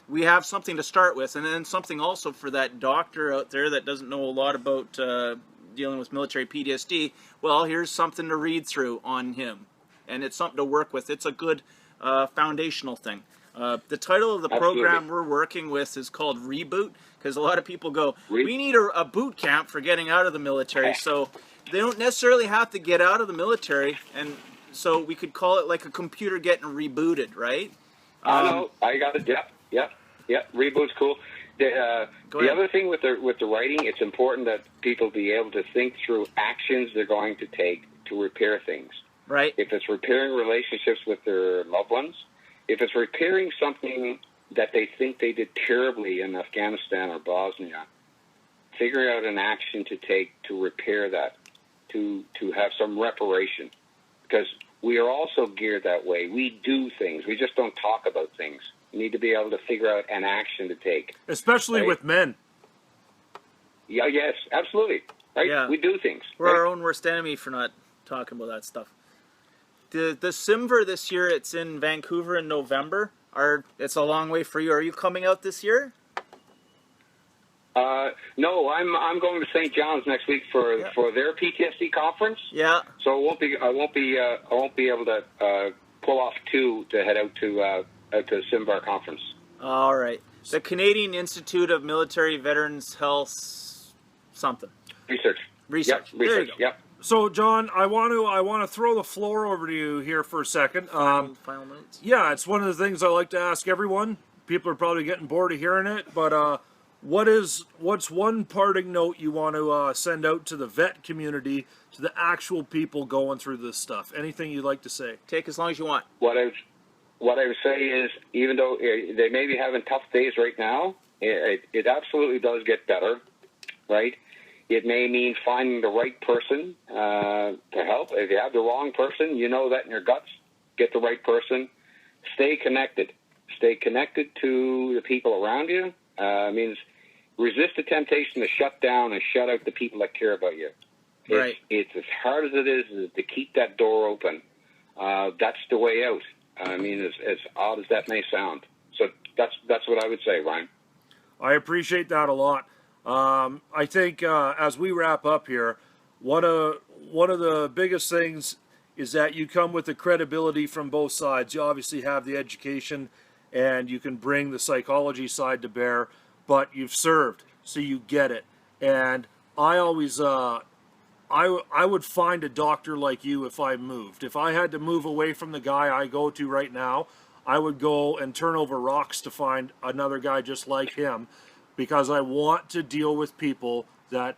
we have something to start with. And then something also for that doctor out there that doesn't know a lot about dealing with military PTSD. Well, here's something to read through on him. And it's something to work with. It's a good foundational thing. The title of the program we're working with is called Reboot, because a lot of people go, we need a boot camp for getting out of the military. So they don't necessarily have to get out of the military, and so we could call it like a computer getting rebooted, right? I know. I got it. Yep. Reboot's cool. The other thing with the writing, it's important that people be able to think through actions they're going to take to repair things. Right. If it's repairing relationships with their loved ones, if it's repairing something that they think they did terribly in Afghanistan or Bosnia, figuring out an action to take to repair that, to have some reparation. Because we are also geared that way. We do things. We just don't talk about things. We need to be able to figure out an action to take. Especially with men. Yeah, yes, absolutely. Right? Yeah. We do things. We're our own worst enemy for not talking about that stuff. The Simver this year, it's in Vancouver in November. It's a long way for you. Are you coming out this year? No, I'm going to St. John's next week for their PTSD conference. Yeah. So I won't be able to pull off two to head out to Simbar conference. All right. The Canadian Institute of Military Veterans Health something. Research. Research. Yep, There research. you go. Yep. So, John, I want to throw the floor over to you here for a second. Final notes. Yeah, it's one of the things I like to ask everyone. People are probably getting bored of hearing it, but what's one parting note you want to send out to the vet community, to the actual people going through this stuff? Anything you'd like to say? Take as long as you want. What I would say is, even though they may be having tough days right now, it absolutely does get better, right? It may mean finding the right person to help. If you have the wrong person, you know that in your guts. Get the right person. Stay connected. Stay connected to the people around you. Means resist the temptation to shut down and shut out the people that care about you. Right. It's as hard as it is to keep that door open. That's the way out. I mean, as odd as that may sound. So that's what I would say, Ryan. I appreciate that a lot. I think as we wrap up here, one of the biggest things is that you come with the credibility from both sides. You obviously have the education and you can bring the psychology side to bear, but you've served, so you get it. And I always, I would find a doctor like you if I moved. If I had to move away from the guy I go to right now, I would go and turn over rocks to find another guy just like him, because I want to deal with people that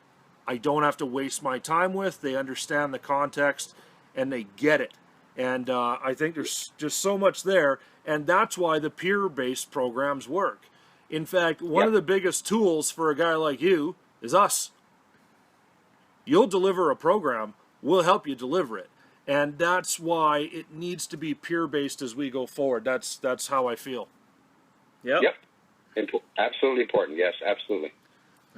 I don't have to waste my time with. They understand the context and they get it. And I think there's just so much there, and that's why the peer-based programs work. In fact, one of the biggest tools for a guy like you is us. You'll deliver a program, we'll help you deliver it. And that's why it needs to be peer-based as we go forward. That's how I feel. Yep. Absolutely important. Yes, absolutely.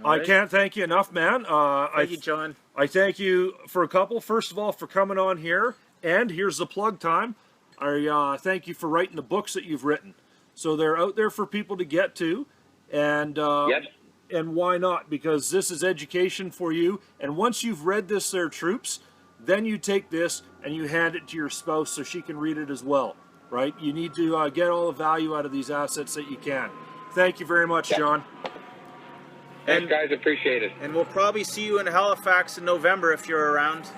I can't thank you enough, man. Thank you, John. I thank you for a couple. First of all, for coming on here. And here's the plug time. I thank you for writing the books that you've written. So they're out there for people to get to. And and why not? Because this is education for you. And once you've read this, there, troops, then you take this and you hand it to your spouse so she can read it as well. Right? You need to get all the value out of these assets that you can. Thank you very much, John. Thanks, guys. Appreciate it. And we'll probably see you in Halifax in November if you're around.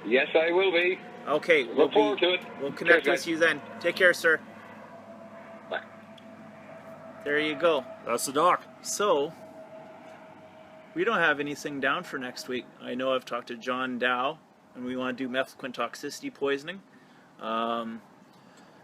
Yes, I will be. Okay. Look forward to it. We'll connect Cheers, with you then. Take care, sir. Bye. There you go. That's the doc. So, we don't have anything down for next week. I know I've talked to John Dow, and we want to do methylquintoxicity poisoning.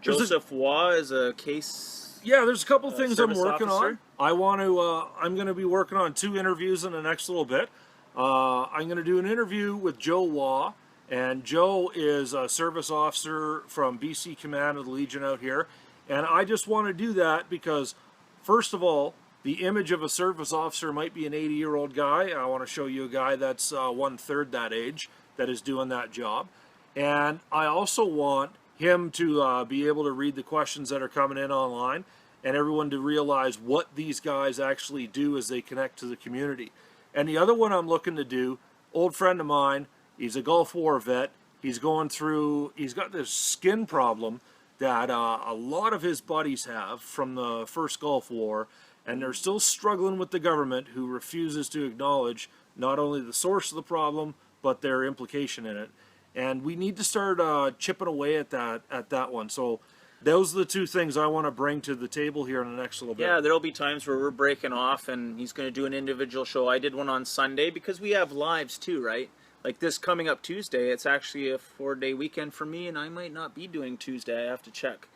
Joseph Waugh is a case. Yeah, there's a couple things I'm service working officer. on. I'm going to be working on 2 interviews in the next little bit. I'm going to do an interview with Joe Waugh, and Joe is a service officer from BC Command of the Legion out here. And I just want to do that because, first of all, the image of a service officer might be an 80-year-old guy. I want to show you a guy that's 1/3 that age that is doing that job. And I also want him to be able to read the questions that are coming in online and everyone to realize what these guys actually do as they connect to the community. And the other one I'm looking to do, old friend of mine, he's a Gulf War vet. He's got this skin problem that a lot of his buddies have from the first Gulf War, and they're still struggling with the government, who refuses to acknowledge not only the source of the problem, but their implication in it. And we need to start chipping away at that one. So those are the 2 things I want to bring to the table here in the next little bit. Yeah, there'll be times where we're breaking off and he's going to do an individual show. I did one on Sunday because we have lives too, right? Like this coming up Tuesday, it's actually a 4-day weekend for me, and I might not be doing Tuesday. I have to check.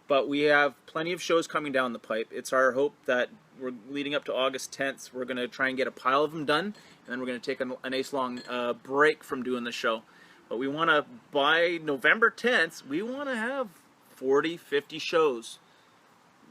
But we have plenty of shows coming down the pipe. It's our hope that we're leading up to August 10th. We're going to try and get a pile of them done, and then we're going to take a nice long break from doing the show. But we want to, by November 10th, we want to have 40, 50 shows.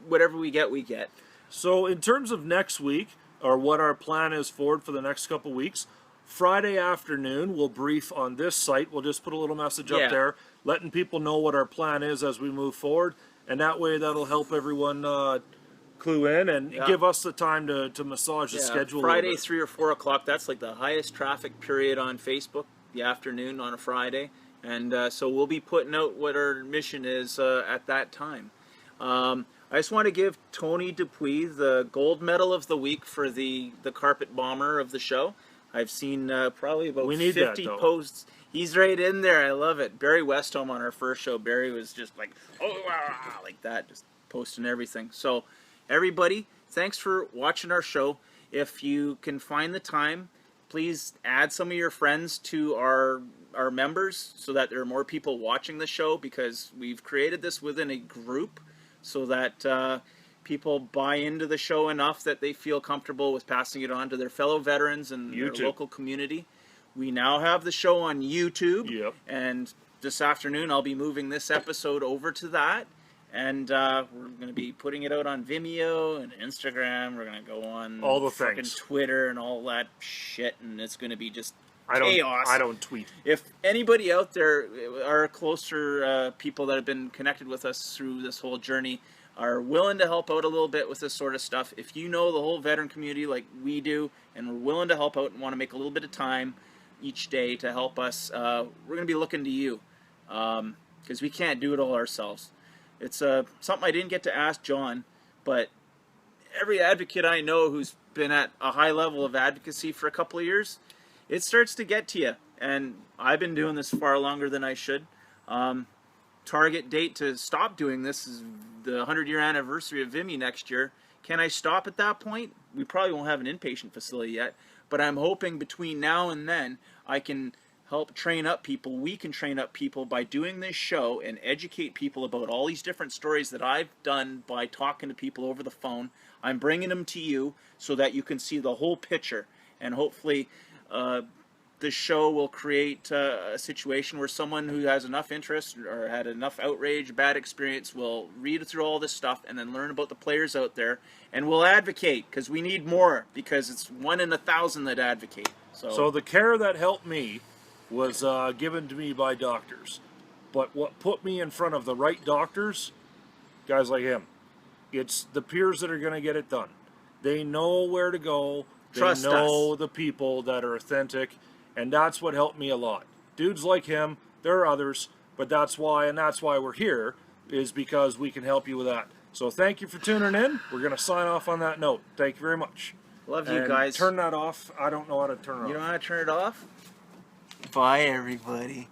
Whatever we get, we get. So in terms of next week, or what our plan is forward for the next couple weeks, Friday afternoon we'll brief on this site. We'll just put a little message up there, letting people know what our plan is as we move forward. And that way that'll help everyone clue in and Yeah. give us the time to massage the Yeah, schedule. Friday 3 or 4 o'clock. That's like the highest traffic period on Facebook. The afternoon on a Friday, and so we'll be putting out what our mission is at that time. I just want to give Tony Dupuis the gold medal of the week for the carpet bomber of the show. I've seen probably about We need 50 that, though. posts. He's right in there. I love it. Barry Westholm on our first show. Barry was just like, oh, like that, just posting everything. So everybody, thanks for watching our show. If you can find the time, please add some of your friends to our members so that there are more people watching the show, because we've created this within a group so that people buy into the show enough that they feel comfortable with passing it on to their fellow veterans and their local community. We now have the show on YouTube, Yep. and this afternoon I'll be moving this episode over to that. And we're going to be putting it out on Vimeo and Instagram. We're going to go on All the fucking things. Twitter and all that shit. And it's going to be just I chaos. don't tweet. If anybody out there, our closer people that have been connected with us through this whole journey, are willing to help out a little bit with this sort of stuff, if you know the whole veteran community like we do, and we're willing to help out and want to make a little bit of time each day to help us, we're going to be looking to you, because we can't do it all ourselves. It's something I didn't get to ask John, but every advocate I know who's been at a high level of advocacy for a couple of years, it starts to get to you. And I've been doing this far longer than I should. Target date to stop doing this is the 100-year anniversary of Vimy next year. Can I stop at that point? We probably won't have an inpatient facility yet, but I'm hoping between now and then I can help train up people. We can train up people by doing this show and educate people about all these different stories that I've done by talking to people over the phone. I'm bringing them to you so that you can see the whole picture, and hopefully the show will create a situation where someone who has enough interest or had enough outrage, bad experience, will read through all this stuff and then learn about the players out there, and will advocate, because we need more, because it's 1 in 1,000 that advocate. So the care that helped me was given to me by doctors. But what put me in front of the right doctors, guys like him, it's the peers that are going to get it done. They know where to go. Trust they know us. the people that are authentic, and that's what helped me a lot. Dudes like him, there are others, but that's why we're here, is because we can help you with that. So thank you for tuning in. We're going to sign off on that note. Thank you very much. Love you And guys. turn that off. I don't know how to turn it off. You know how to turn it off? Bye, everybody.